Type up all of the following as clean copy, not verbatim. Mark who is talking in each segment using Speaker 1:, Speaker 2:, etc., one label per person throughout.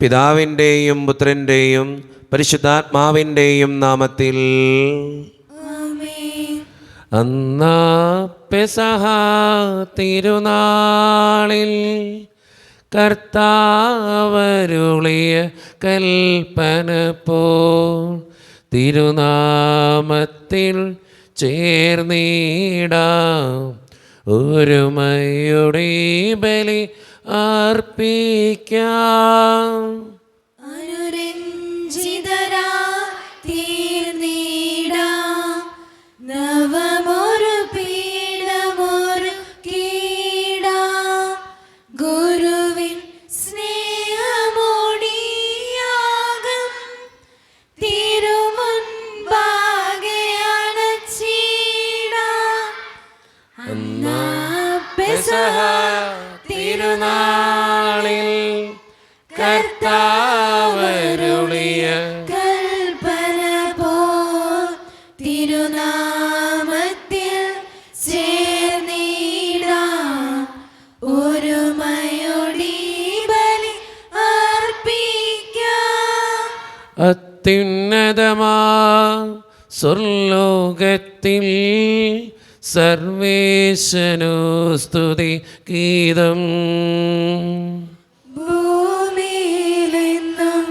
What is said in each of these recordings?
Speaker 1: പിതാവിൻ്റെയും പുത്രൻ്റെയും പരിശുദ്ധാത്മാവിൻ്റെയും നാമത്തിൽ. അന്നാ പെസഹ തിരുനാളിൽ കർത്താവരുളിയ കൽപ്പന പോൽ തിരുനാമത്തിൽ ചേർന്നിടാം ഒരുമയുടെ ബലി അർപ്പിക്കാം.
Speaker 2: അനുരഞ്ജിതരാ തീർന്നിടാം നവമൊരു പീഠമൊരു കീടാം ഗുരുവിൻ സ്നേഹമോടിയാകം തിരുമുൻപാകെ അണച്ചിടാം. അന്നാ പെസഹ തിരുനാളിൽ കർത്താവരുളിയ കൽപ്പന പോൽ തിരുനാമത്തിൽ ചേർന്നിടാം ഒരുമയോടെ ബലി അർപ്പിക്കാം.
Speaker 1: അത്യുന്നതമാ സ്വർലോകത്തിൽ സർവേശനു സ്തുതി ഗീതം.
Speaker 2: ഭൂമിയിലെന്നും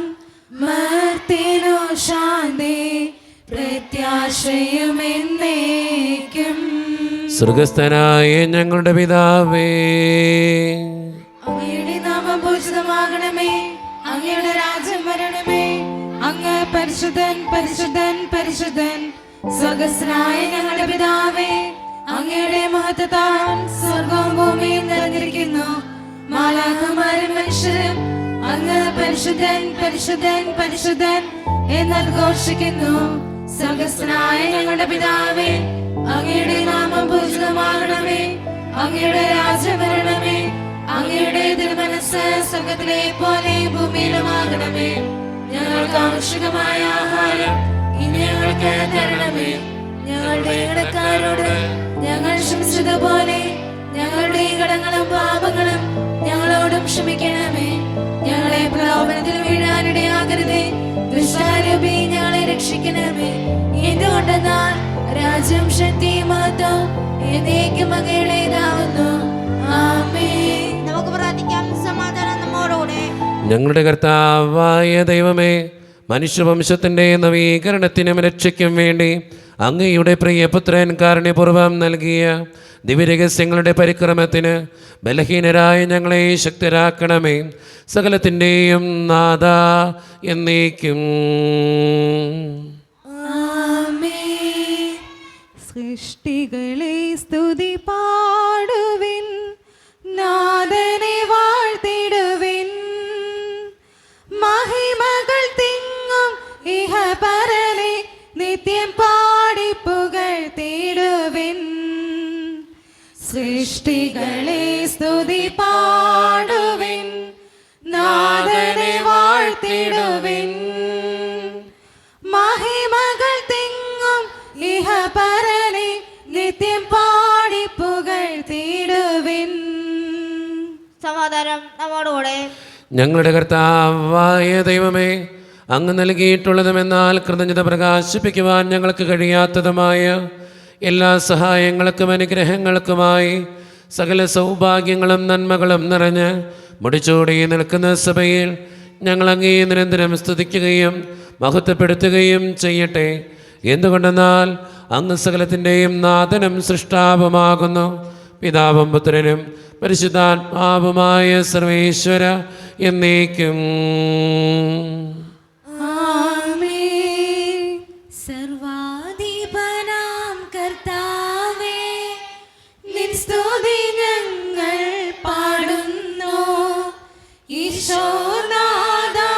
Speaker 2: മർത്യനു ശാന്തി പ്രത്യാശയുമെന്നേക്കും.
Speaker 1: സ്വർഗസ്ഥനായ ഞങ്ങളുടെ പിതാവേ,
Speaker 2: അങ്ങയുടെ നാമം പൂജിതമാകണമേ, അങ്ങയുടെ രാജ്യം വരണമേ, അങ്ങ് പരിശുദ്ധൻ പരിശുദ്ധൻ പരിശുദ്ധൻ. സ്വർഗസ്ഥനായ ഞങ്ങളുടെ പിതാവേ, അങ്ങയുടെ മഹത്വത്താൽ സ്വർഗവും ഭൂമിയും നിറഞ്ഞിരിക്കുന്നു. മാലാഖമാരും മനുഷ്യരും അങ്ങ് പരിശുദ്ധൻ പരിശുദ്ധൻ പരിശുദ്ധൻ എന്നഘോഷിക്കുന്നു. സ്വർഗസ്ഥനായ ഞങ്ങളുടെ പിതാവേ, അങ്ങയുടെ നാമം പൂജിതമാകണമേ, അങ്ങയുടെ രാജ്യം വരണമേ, അങ്ങയുടെ തിരുമനസ്സ് സ്വർഗത്തിലെ പോലെ ഭൂമിയിലുമാകണമേ. ഞങ്ങൾക്ക് ആവശ്യമായ ആഹാരം ഇനി ഞങ്ങൾക്ക് തരണമേ. ഞങ്ങളുടെ കടക്കാരോട് ഞങ്ങൾ ക്ഷമിച്ചതുപോലെ ഞങ്ങളുടെ കടങ്ങളും പാപങ്ങളും ഞങ്ങളോടും ക്ഷമിക്കണമേ. ഞങ്ങളെ പ്രലോഭനത്തിൽ വീഴാനിടയാകരുതേ, ദുഷ്ടാരൂപി ഞങ്ങളെ രക്ഷിക്കണമേ. എന്തുകൊണ്ടെന്നാൽ രാജ്യം ശക്തി മഹത്വം എന്നേക്കും അങ്ങയുടേതാവുന്നു. ആമേൻ.
Speaker 3: നമുക്ക് പ്രാർത്ഥിക്കാം. സമാധാനം നമ്മോടുകൂടെ.
Speaker 1: ഞങ്ങളുടെ കർത്താവായ ദൈവമേ, മനുഷ്യവംശത്തിൻ്റെ നവീകരണത്തിനും രക്ഷയ്ക്കും വേണ്ടി അങ്ങയുടെ പ്രിയപുത്രൻ കാരുണ്യപൂർവ്വം നൽകിയ ദിവ്യരഹസ്യങ്ങളുടെ പരിക്രമത്തിന് ബലഹീനരായ ഞങ്ങളെ ശക്തരാക്കണമേ. സകലത്തിൻ്റെയും നാഥ എന്നേക്കും.
Speaker 2: ആമേൻ. സൃഷ്ടികളെ സ്തുതി പാടുവിൻ, നാഥനെ വാഴ്ത്തിടുവിൻ. മഹിമകൾ തിങ്ങും ഇഹപരനെ നിത്യം പാടി പുകഴ്ത്തിടുവിൻ. സൃഷ്ടികളെ സ്തുതി പാടുവിൻ, നാഥനെ വാഴ്ത്തിടുവിൻ. മഹിമകൾ തിങ്ങും ഇഹപരനെ നിത്യം പാടി പുകഴ്ത്തിടുവിൻ.
Speaker 3: സമാധാനം നമ്മോടുകൂടെ.
Speaker 1: ഞങ്ങളുടെ കർത്താവായ ദൈവമേ, അങ്ങ് നൽകിയിട്ടുള്ളതുമെന്നാൽ കൃതജ്ഞത പ്രകാശിപ്പിക്കുവാൻ ഞങ്ങൾക്ക് കഴിയാത്തതുമായ എല്ലാ സഹായങ്ങൾക്കും അനുഗ്രഹങ്ങൾക്കുമായി സകല സൗഭാഗ്യങ്ങളും നന്മകളും നിറഞ്ഞ് മുടിച്ചൂടി നിൽക്കുന്ന സഭയിൽ ഞങ്ങൾ അങ്ങേ നിരന്തരം സ്തുതിക്കുകയും മഹത്വപ്പെടുത്തുകയും ചെയ്യട്ടെ. എന്തുകൊണ്ടെന്നാൽ അങ്ങ് സകലത്തിൻ്റെയും നാഥനും സൃഷ്ടാവുമാകുന്നു. പിതാവും പുത്രനും പരിശുദ്ധാത്മാവുമായ സർവേശ്വര എന്നേക്കും.
Speaker 2: ആമേൻ. സർവാധിപനാം കർത്താവേ, നിൻ സ്തുതി ഞങ്ങൾ പാടുന്നു. ഈശോനാഥാ,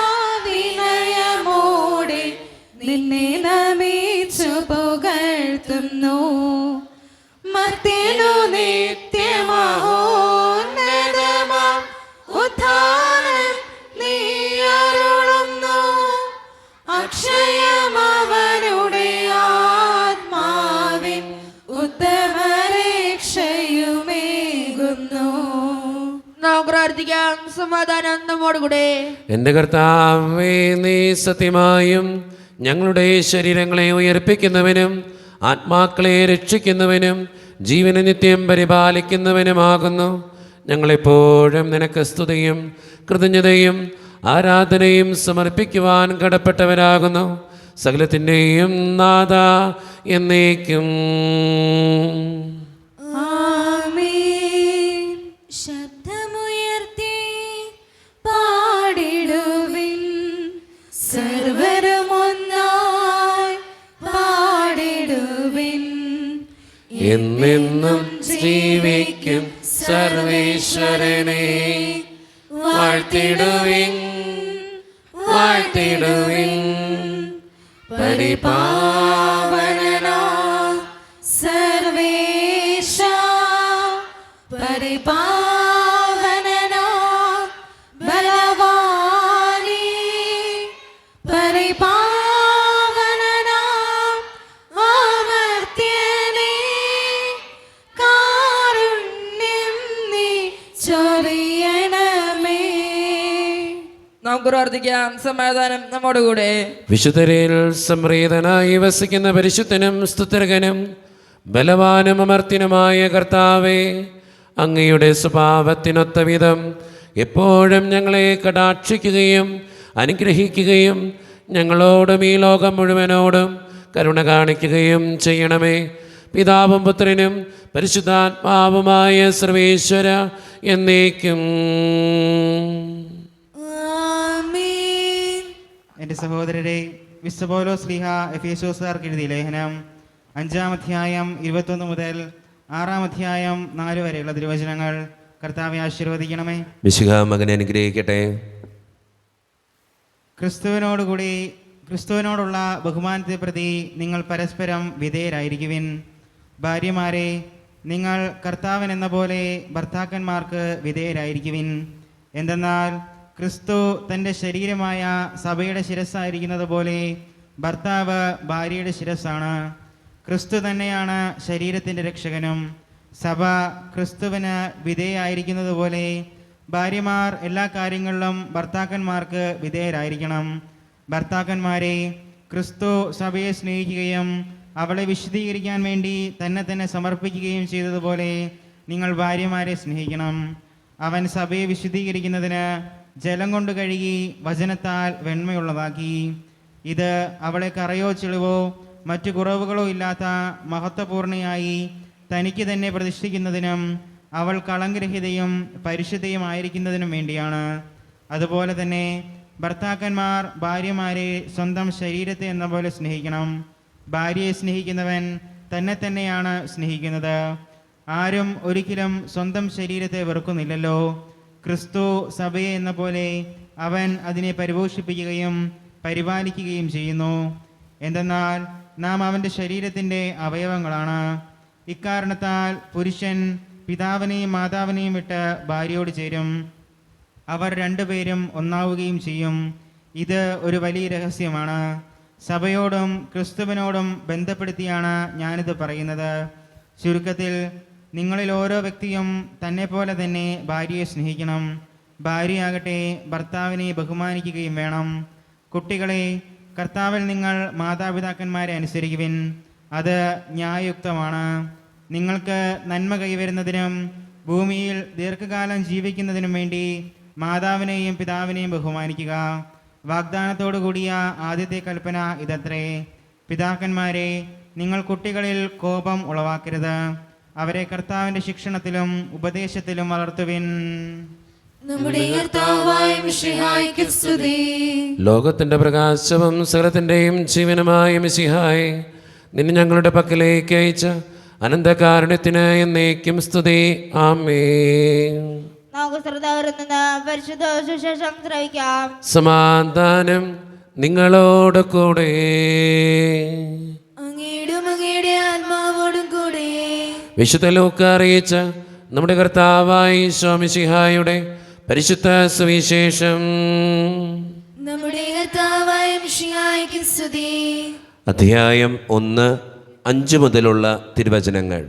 Speaker 2: വിനയമോടെ നിന്നെ നമിച്ചു പുകഴ്ത്തുന്നു. മർത്യനു നിത്യമഹോന്നതമാം ഉദ്ധാനം നീ അരുളുന്ന
Speaker 4: പ്രാർത്ഥിക്കാം. സമാധാനം നമ്മോടുകൂടെ.
Speaker 1: എൻ്റെ കർത്താവേ, നീ സത്യമായും ഞങ്ങളുടെ ശരീരങ്ങളെ ഉയർപ്പിക്കുന്നവനും ആത്മാക്കളെ രക്ഷിക്കുന്നവനും ജീവനെ നിത്യം പരിപാലിക്കുന്നവനുമാകുന്നു. ഞങ്ങളെപ്പോഴും നിനക്ക് സ്തുതിയും കൃതജ്ഞതയും ആരാധനയും സമർപ്പിക്കുവാൻ കടപ്പെട്ടവരാകുന്നു. സകലത്തിൻ്റെയും നാഥ എന്നേക്കും.
Speaker 2: ആമേൻ. ശബ്ദമുയർത്തി പാടിടുവിൻ, സർവരും ഒന്നായി പാടിടുവിൻ.
Speaker 1: എന്നെന്നും ജീവിക്കും സർവേശ്വരനെ വാഴ്ത്തിടുവിൻ, വാഴ്ത്തിടുവിൻ.
Speaker 2: പരിപാവനനാ സർവേശ, പരിപാവനനാ ബലവാനേ, പരിപാവനനാ അമർത്യനേ, കാരുണ്യം നീ ചൊരിയണമേ.
Speaker 4: നമുക്ക് പ്രാർത്ഥിക്കാം. സമാധാനം നമ്മോടുകൂടെ.
Speaker 1: വിശുദ്ധരിൽ സംപ്രീതനായി വസിക്കുന്ന പരിശുദ്ധനും സ്തുത്യർഹനും ബലവാനും അമർത്യനുമായ കർത്താവേ, അങ്ങയുടെ സ്വഭാവത്തിനൊത്ത വിധം എപ്പോഴും ഞങ്ങളെ കടാക്ഷിക്കുകയും അനുഗ്രഹിക്കുകയും ഞങ്ങളോടും ഈ ലോകം മുഴുവനോടും കരുണ കാണിക്കുകയും ചെയ്യണമേ. പിതാവും പുത്രനും പരിശുദ്ധാത്മാവുമായ സർവേശ്വര എന്നേക്കും.
Speaker 5: എൻ്റെ സഹോദരരെ, വിശുദ്ധ പൗലോസ് ശ്ലീഹ എഫേസ്യോസുകാർക്ക് എഴുതിയ ലേഖനം 5-ാം അധ്യായം 21 മുതൽ 6-ാം അധ്യായം 4 വരെയുള്ള തിരുവചനങ്ങൾ കർത്താവെ ആശീർവദിക്കണമേ.
Speaker 1: മിശിഹ മകനെ അനുഗ്രഹിക്കട്ടെ.
Speaker 5: ക്രിസ്തുവിനോടുള്ള ബഹുമാനത്തെ പ്രതി നിങ്ങൾ പരസ്പരം വിധേയരായിരിക്കുവിൻ. ഭാര്യമാരെ, നിങ്ങൾ കർത്താവിനെന്ന പോലെ ഭർത്താക്കന്മാർക്ക് വിധേയരായിരിക്കുവിൻ. എന്തെന്നാൽ ക്രിസ്തു തൻ്റെ ശരീരമായ സഭയുടെ ശിരസ്സായിരിക്കുന്നത് പോലെ ഭർത്താവ് ഭാര്യയുടെ ശിരസ്സാണ്. ക്രിസ്തു തന്നെയാണ് ശരീരത്തിൻ്റെ രക്ഷകനും. സഭ ക്രിസ്തുവിന് വിധേയായിരിക്കുന്നത് പോലെ ഭാര്യമാർ എല്ലാ കാര്യങ്ങളിലും ഭർത്താക്കന്മാർക്ക് വിധേയരായിരിക്കണം. ഭർത്താക്കന്മാരെ, ക്രിസ്തു സഭയെ സ്നേഹിക്കുകയും അവളെ വിശുദ്ധീകരിക്കാൻ വേണ്ടി തന്നെ സമർപ്പിക്കുകയും ചെയ്തതുപോലെ നിങ്ങൾ ഭാര്യമാരെ സ്നേഹിക്കണം. അവൻ സഭയെ വിശുദ്ധീകരിക്കുന്നതിന് ജലം കൊണ്ട് കഴുകി വചനത്താൽ വെണ്മയുള്ളതാക്കി. ഇത് അവളെ കറയോ ചെളിവോ മറ്റു കുറവുകളോ ഇല്ലാത്ത മഹത്വപൂർണയായി തനിക്ക് തന്നെ പ്രതിഷ്ഠിക്കുന്നതിനും അവൾ കളങ്കരഹിതയും പരിശുദ്ധയും ആയിരിക്കുന്നതിനും വേണ്ടിയാണ്. അതുപോലെ തന്നെ ഭർത്താക്കന്മാർ ഭാര്യമാരെ സ്വന്തം ശരീരത്തെ എന്ന പോലെ സ്നേഹിക്കണം. ഭാര്യയെ സ്നേഹിക്കുന്നവൻ തന്നെയാണ് സ്നേഹിക്കുന്നത്. ആരും ഒരിക്കലും സ്വന്തം ശരീരത്തെ വെറുക്കുന്നില്ലല്ലോ. ക്രിസ്തു സഭയെ എന്ന പോലെ അവൻ അതിനെ പരിപോഷിപ്പിക്കുകയും പരിപാലിക്കുകയും ചെയ്യുന്നു. എന്തെന്നാൽ നാം അവൻ്റെ ശരീരത്തിൻ്റെ അവയവങ്ങളാണ്. ഇക്കാരണത്താൽ പുരുഷൻ പിതാവിനെയും മാതാവിനെയും വിട്ട് ഭാര്യയോട് ചേരും, അവർ രണ്ടുപേരും ഒന്നാവുകയും ചെയ്യും. ഇത് ഒരു വലിയ രഹസ്യമാണ്. സഭയോടും ക്രിസ്തുവിനോടും ബന്ധപ്പെടുത്തിയാണ് ഞാനിത് പറയുന്നത്. ചുരുക്കത്തിൽ, നിങ്ങളിൽ ഓരോ വ്യക്തിയും തന്നെപ്പോലെ തന്നെ ഭാര്യയെ സ്നേഹിക്കണം. ഭാര്യയാകട്ടെ ഭർത്താവിനെ ബഹുമാനിക്കുകയും വേണം. കുട്ടികളെ, കർത്താവിൽ നിങ്ങൾ മാതാപിതാക്കന്മാരെ അനുസരിക്കുവിൻ. അത് ന്യായയുക്തമാണ്. നിങ്ങൾക്ക് നന്മ കൈവരുന്നതിനും ഭൂമിയിൽ ദീർഘകാലം ജീവിക്കുന്നതിനും വേണ്ടി മാതാവിനെയും പിതാവിനെയും ബഹുമാനിക്കുക. വാഗ്ദാനത്തോടു കൂടിയ ആദ്യത്തെ കൽപ്പന ഇതത്രേ: പിതാക്കന്മാരെ, നിങ്ങൾ കുട്ടികളിൽ കോപം ഉളവാക്കരുത്. അവരെ കർത്താവിൻ്റെ ശിക്ഷണത്തിലും ഉപദേശത്തിലും വളർത്തുവിൻ.
Speaker 2: നമ്മുടെ കർത്താവായ മിശിഹായ്ക്ക് സ്തുതി.
Speaker 1: ലോകത്തിൻ്റെ പ്രകാശവും സകലത്തിൻ്റെയും ജീവനുമായ മിശിഹായെ, നിന്നെ ഞങ്ങളുടെ പക്കലേക്ക് അയച്ച അനന്തകാരുണ്യത്തിന് എന്നേക്കും സ്തുതി. ആമേൻ.
Speaker 3: നമുക്ക് ശ്രദ്ധാവരിൽ നിന്ന് പരിശുദ്ധ സുവിശേഷം ശ്രവിക്കാം.
Speaker 1: സമാധാനം നിങ്ങളോട് കൂടെ.
Speaker 2: അങ്ങയുടെ ആത്മാവോടും കൂടെ.
Speaker 1: വിശുദ്ധ ലൂക്കാ അറിയിച്ച നമ്മുടെ കർത്താവായ ഈശോ മിശിഹായുടെ പരിശുദ്ധ സുവിശേഷം.
Speaker 2: നമ്മുടെ കർത്താവായ മിശിഹായ്ക്ക് സ്തുതി.
Speaker 1: അധ്യായം 1:5 മുതലുള്ള തിരുവചനങ്ങൾ.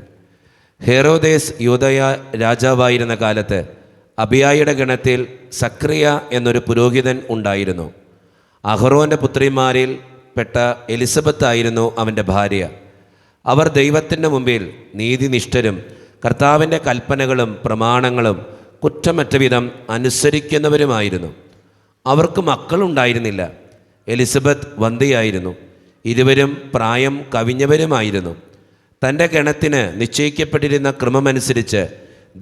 Speaker 1: ഹെറോദേസ് യൂദയ രാജാവായിരുന്ന കാലത്ത് അബിയായുടെ ഗണത്തിൽ സക്രിയ എന്നൊരു പുരോഹിതൻ ഉണ്ടായിരുന്നു. അഹറോൻ്റെ പുത്രിമാരിൽ പെട്ട എലിസബത്ത് ആയിരുന്നു അവൻ്റെ ഭാര്യ. അവർ ദൈവത്തിൻ്റെ മുമ്പിൽ നീതിനിഷ്ഠരും കർത്താവിൻ്റെ കൽപ്പനകളും പ്രമാണങ്ങളും കുറ്റമറ്റ വിധം അനുസരിക്കുന്നവരുമായിരുന്നു. അവർക്ക് മക്കളുണ്ടായിരുന്നില്ല. എലിസബത്ത് വന്ധ്യയായിരുന്നു. ഇരുവരും പ്രായം കവിഞ്ഞവരുമായിരുന്നു. തൻ്റെ ഗണത്തിന് നിശ്ചയിക്കപ്പെട്ടിരുന്ന ക്രമമനുസരിച്ച്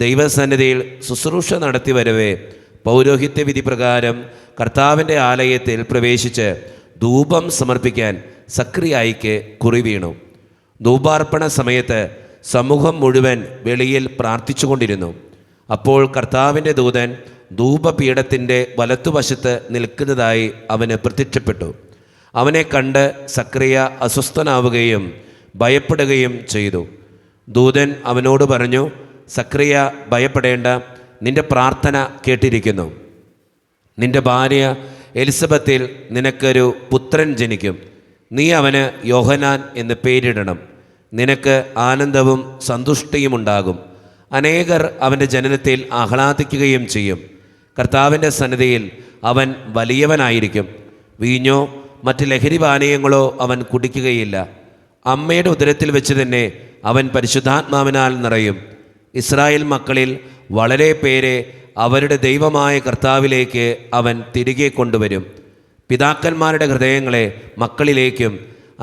Speaker 1: ദൈവസന്നിധിയിൽ ശുശ്രൂഷ നടത്തി വരവേ പൗരോഹിത്യ വിധി പ്രകാരം കർത്താവിൻ്റെ ആലയത്തിൽ പ്രവേശിച്ച് ധൂപം സമർപ്പിക്കാൻ സക്രിയായിക്ക് കുറി വീണു. ധൂപാർപ്പണ സമയത്ത് സമൂഹം മുഴുവൻ വെളിയിൽ പ്രാർത്ഥിച്ചുകൊണ്ടിരുന്നു. അപ്പോൾ കർത്താവിൻ്റെ ദൂതൻ ധൂപപീഠത്തിൻ്റെ വലത്തുവശത്ത് നിൽക്കുന്നതായി അവന് പ്രത്യക്ഷപ്പെട്ടു. അവനെ കണ്ട് സക്രിയ അസ്വസ്ഥനാവുകയും ഭയപ്പെടുകയും ചെയ്തു. ദൂതൻ അവനോട് പറഞ്ഞു, സക്രിയ, ഭയപ്പെടേണ്ട, നിന്റെ പ്രാർത്ഥന കേട്ടിരിക്കുന്നു. നിന്റെ ഭാര്യ എലിസബത്തിൽ നിനക്കൊരു പുത്രൻ ജനിക്കും. നീ അവന് യോഹന്നാൻ എന്ന് പേരിടണം. നിനക്ക് ആനന്ദവും സന്തുഷ്ടിയും ഉണ്ടാകും. അനേകർ അവൻ്റെ ജനനത്തിൽ ആഹ്ലാദിക്കുകയും ചെയ്യും. കർത്താവിൻ്റെ സന്നിധിയിൽ അവൻ വലിയവനായിരിക്കും. വീഞ്ഞോ മറ്റ് ലഹരി പാനീയങ്ങളോ അവൻ കുടിക്കുകയില്ല. അമ്മയുടെ ഉദരത്തിൽ വെച്ച് തന്നെ അവൻ പരിശുദ്ധാത്മാവിനാൽ നിറയും. ഇസ്രായേൽ മക്കളിൽ വളരെ പേരെ അവരുടെ ദൈവമായ കർത്താവിലേക്ക് അവൻ തിരികെ കൊണ്ടുവരും. പിതാക്കന്മാരുടെ ഹൃദയങ്ങളെ മക്കളിലേക്കും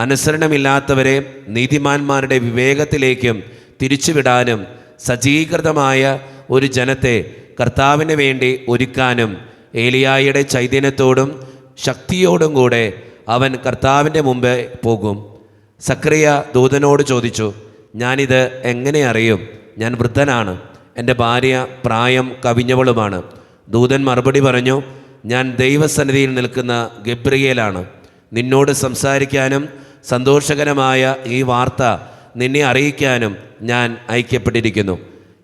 Speaker 1: അനുസരണമില്ലാത്തവരെ നീതിമാന്മാരുടെ വിവേകത്തിലേക്കും തിരിച്ചുവിടാനും സജ്ജീകൃതമായ ഒരു ജനത്തെ കർത്താവിന് വേണ്ടി ഒരുക്കാനും ഏലിയായുടെ ചൈതന്യത്തോടും ശക്തിയോടും കൂടെ അവൻ കർത്താവിൻ്റെ മുമ്പ് പോകും. സക്രിയ ദൂതനോട് ചോദിച്ചു, ഞാനിത് എങ്ങനെ അറിയും? ഞാൻ വൃദ്ധനാണ്, എൻ്റെ ഭാര്യ പ്രായം കവിഞ്ഞവളുമാണ്. ദൂതൻ മറുപടി പറഞ്ഞു, ഞാൻ ദൈവസന്നിധിയിൽ നിൽക്കുന്ന ഗബ്രിയേലാണ്. നിന്നോട് സംസാരിക്കാനും സന്തോഷകരമായ ഈ വാർത്ത നിന്നെ അറിയിക്കാനും ഞാൻ അയക്കപ്പെട്ടിരിക്കുന്നു.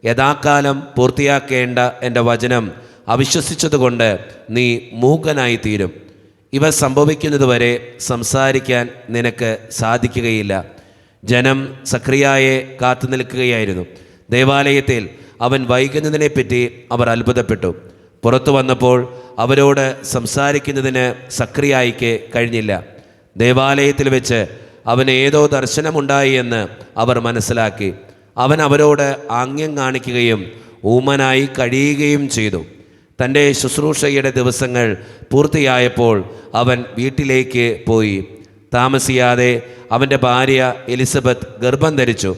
Speaker 1: യഥാകാലം പൂർത്തിയാക്കേണ്ട എൻ്റെ വചനം അവിശ്വസിച്ചതുകൊണ്ട് നീ മൂകനായിത്തീരും. ഇവ സംഭവിക്കുന്നതുവരെ സംസാരിക്കാൻ നിനക്ക് സാധിക്കുകയില്ല. ജനം സക്രിയായെ കാത്തു നിൽക്കുകയായിരുന്നു. ദേവാലയത്തിൽ അവൻ വൈകുന്നതിനെപ്പറ്റി അവർ അത്ഭുതപ്പെട്ടു. പുറത്തു വന്നപ്പോൾ അവരോട് സംസാരിക്കുന്നതിന് സക്രിയായിക്ക് കഴിഞ്ഞില്ല. ദേവാലയത്തിൽ വെച്ച് അവന് ഏതോ ദർശനമുണ്ടായി എന്ന് അവർ മനസ്സിലാക്കി. അവൻ അവരോട് ആംഗ്യം കാണിക്കുകയും ഊമനായി കഴിയുകയും ചെയ്തു. തൻ്റെ ശുശ്രൂഷയുടെ ദിവസങ്ങൾ പൂർത്തിയായപ്പോൾ അവൻ വീട്ടിലേക്ക് പോയി. താമസിയാതെ അവൻ്റെ ഭാര്യ എലിസബത്ത് ഗർഭം ധരിച്ചു.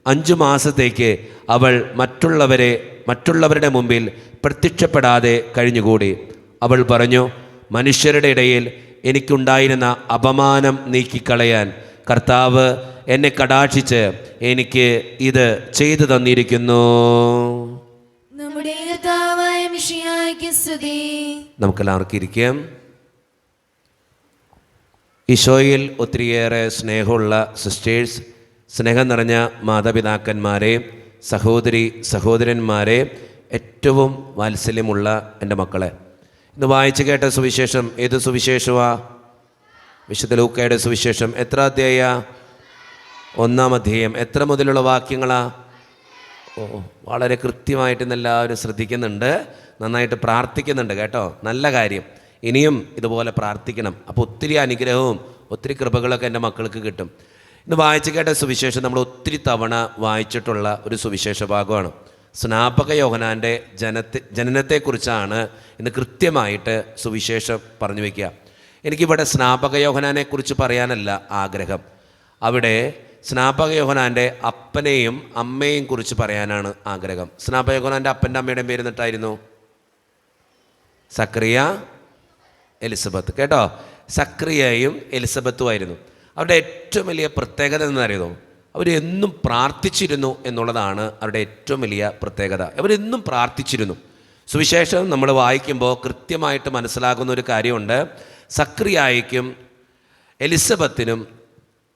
Speaker 1: 5 മാസത്തേക്ക് അവൾ മറ്റുള്ളവരുടെ മുമ്പിൽ പ്രത്യക്ഷപ്പെടാതെ കഴിഞ്ഞുകൂടി. അവൾ പറഞ്ഞു, മനുഷ്യരുടെ ഇടയിൽ എനിക്കുണ്ടായിരുന്ന അപമാനം നീക്കിക്കളയാൻ കർത്താവ് എന്നെ കടാക്ഷിച്ച് എനിക്ക് ഇത് ചെയ്തു തന്നിരിക്കുന്നു.
Speaker 2: നമ്മുടെ കർത്താവായ മിശിഹായ്ക്ക് സ്തുതി.
Speaker 1: നമുക്കെല്ലാവർക്കും ഇരിക്കാം. ഈശോയിൽ ഒത്തിരിയേറെ സ്നേഹമുള്ള സിസ്റ്റേഴ്സ്, സ്നേഹം നിറഞ്ഞ മാതാപിതാക്കന്മാരെ, സഹോദരന്മാരെ, ഏറ്റവും വാത്സല്യമുള്ള എൻ്റെ മക്കളെ, ഇന്ന് വായിച്ചു കേട്ട സുവിശേഷം ഏത് സുവിശേഷമാ? വിശുദ്ധ ലൂക്കയുടെ സുവിശേഷം. എത്ര അധ്യായ? 1-ാം അധ്യായം. എത്ര മുതലുള്ള വാക്യങ്ങളാ? വളരെ കൃത്യമായിട്ട് എല്ലാവരും ശ്രദ്ധിക്കുന്നുണ്ട്, നന്നായിട്ട് പ്രാർത്ഥിക്കുന്നുണ്ട് കേട്ടോ. നല്ല കാര്യം. ഇനിയും ഇതുപോലെ പ്രാർത്ഥിക്കണം. അപ്പോൾ ഒത്തിരി അനുഗ്രഹവും ഒത്തിരി കൃപകളൊക്കെ എൻ്റെ മക്കൾക്ക് കിട്ടും. ഇന്ന് വായിച്ചു കേട്ട സുവിശേഷം നമ്മൾ ഒത്തിരി തവണ വായിച്ചിട്ടുള്ള ഒരു സുവിശേഷ ഭാഗമാണ്. സ്നാപക യോഹന്നാൻ്റെ ജനനത്തെക്കുറിച്ചാണ് ഇന്ന് കൃത്യമായിട്ട് സുവിശേഷം പറഞ്ഞു വയ്ക്കുക. എനിക്കിവിടെ സ്നാപക യോഹന്നാനെക്കുറിച്ച് പറയാനല്ല ആഗ്രഹം. അവിടെ സ്നാപക യോഹന്നാൻ്റെ അപ്പനെയും അമ്മയെയും കുറിച്ച് പറയാനാണ് ആഗ്രഹം. സ്നാപക യോഹന്നാൻ്റെ അപ്പൻ്റെ അമ്മയുടെയും പേര് എന്നിട്ടായിരുന്നു സക്രിയ, എലിസബത്ത്. കേട്ടോ, സക്രിയയും എലിസബത്തും ആയിരുന്നു. അവരുടെ ഏറ്റവും വലിയ പ്രത്യേകത എന്നറിയുമോ? അവരെന്നും പ്രാർത്ഥിച്ചിരുന്നു എന്നുള്ളതാണ് അവരുടെ ഏറ്റവും വലിയ പ്രത്യേകത. അവരെന്നും പ്രാർത്ഥിച്ചിരുന്നു. സുവിശേഷം നമ്മൾ വായിക്കുമ്പോൾ കൃത്യമായിട്ട് മനസ്സിലാകുന്ന ഒരു കാര്യമുണ്ട്. സക്രിയായ്ക്കും എലിസബത്തിനും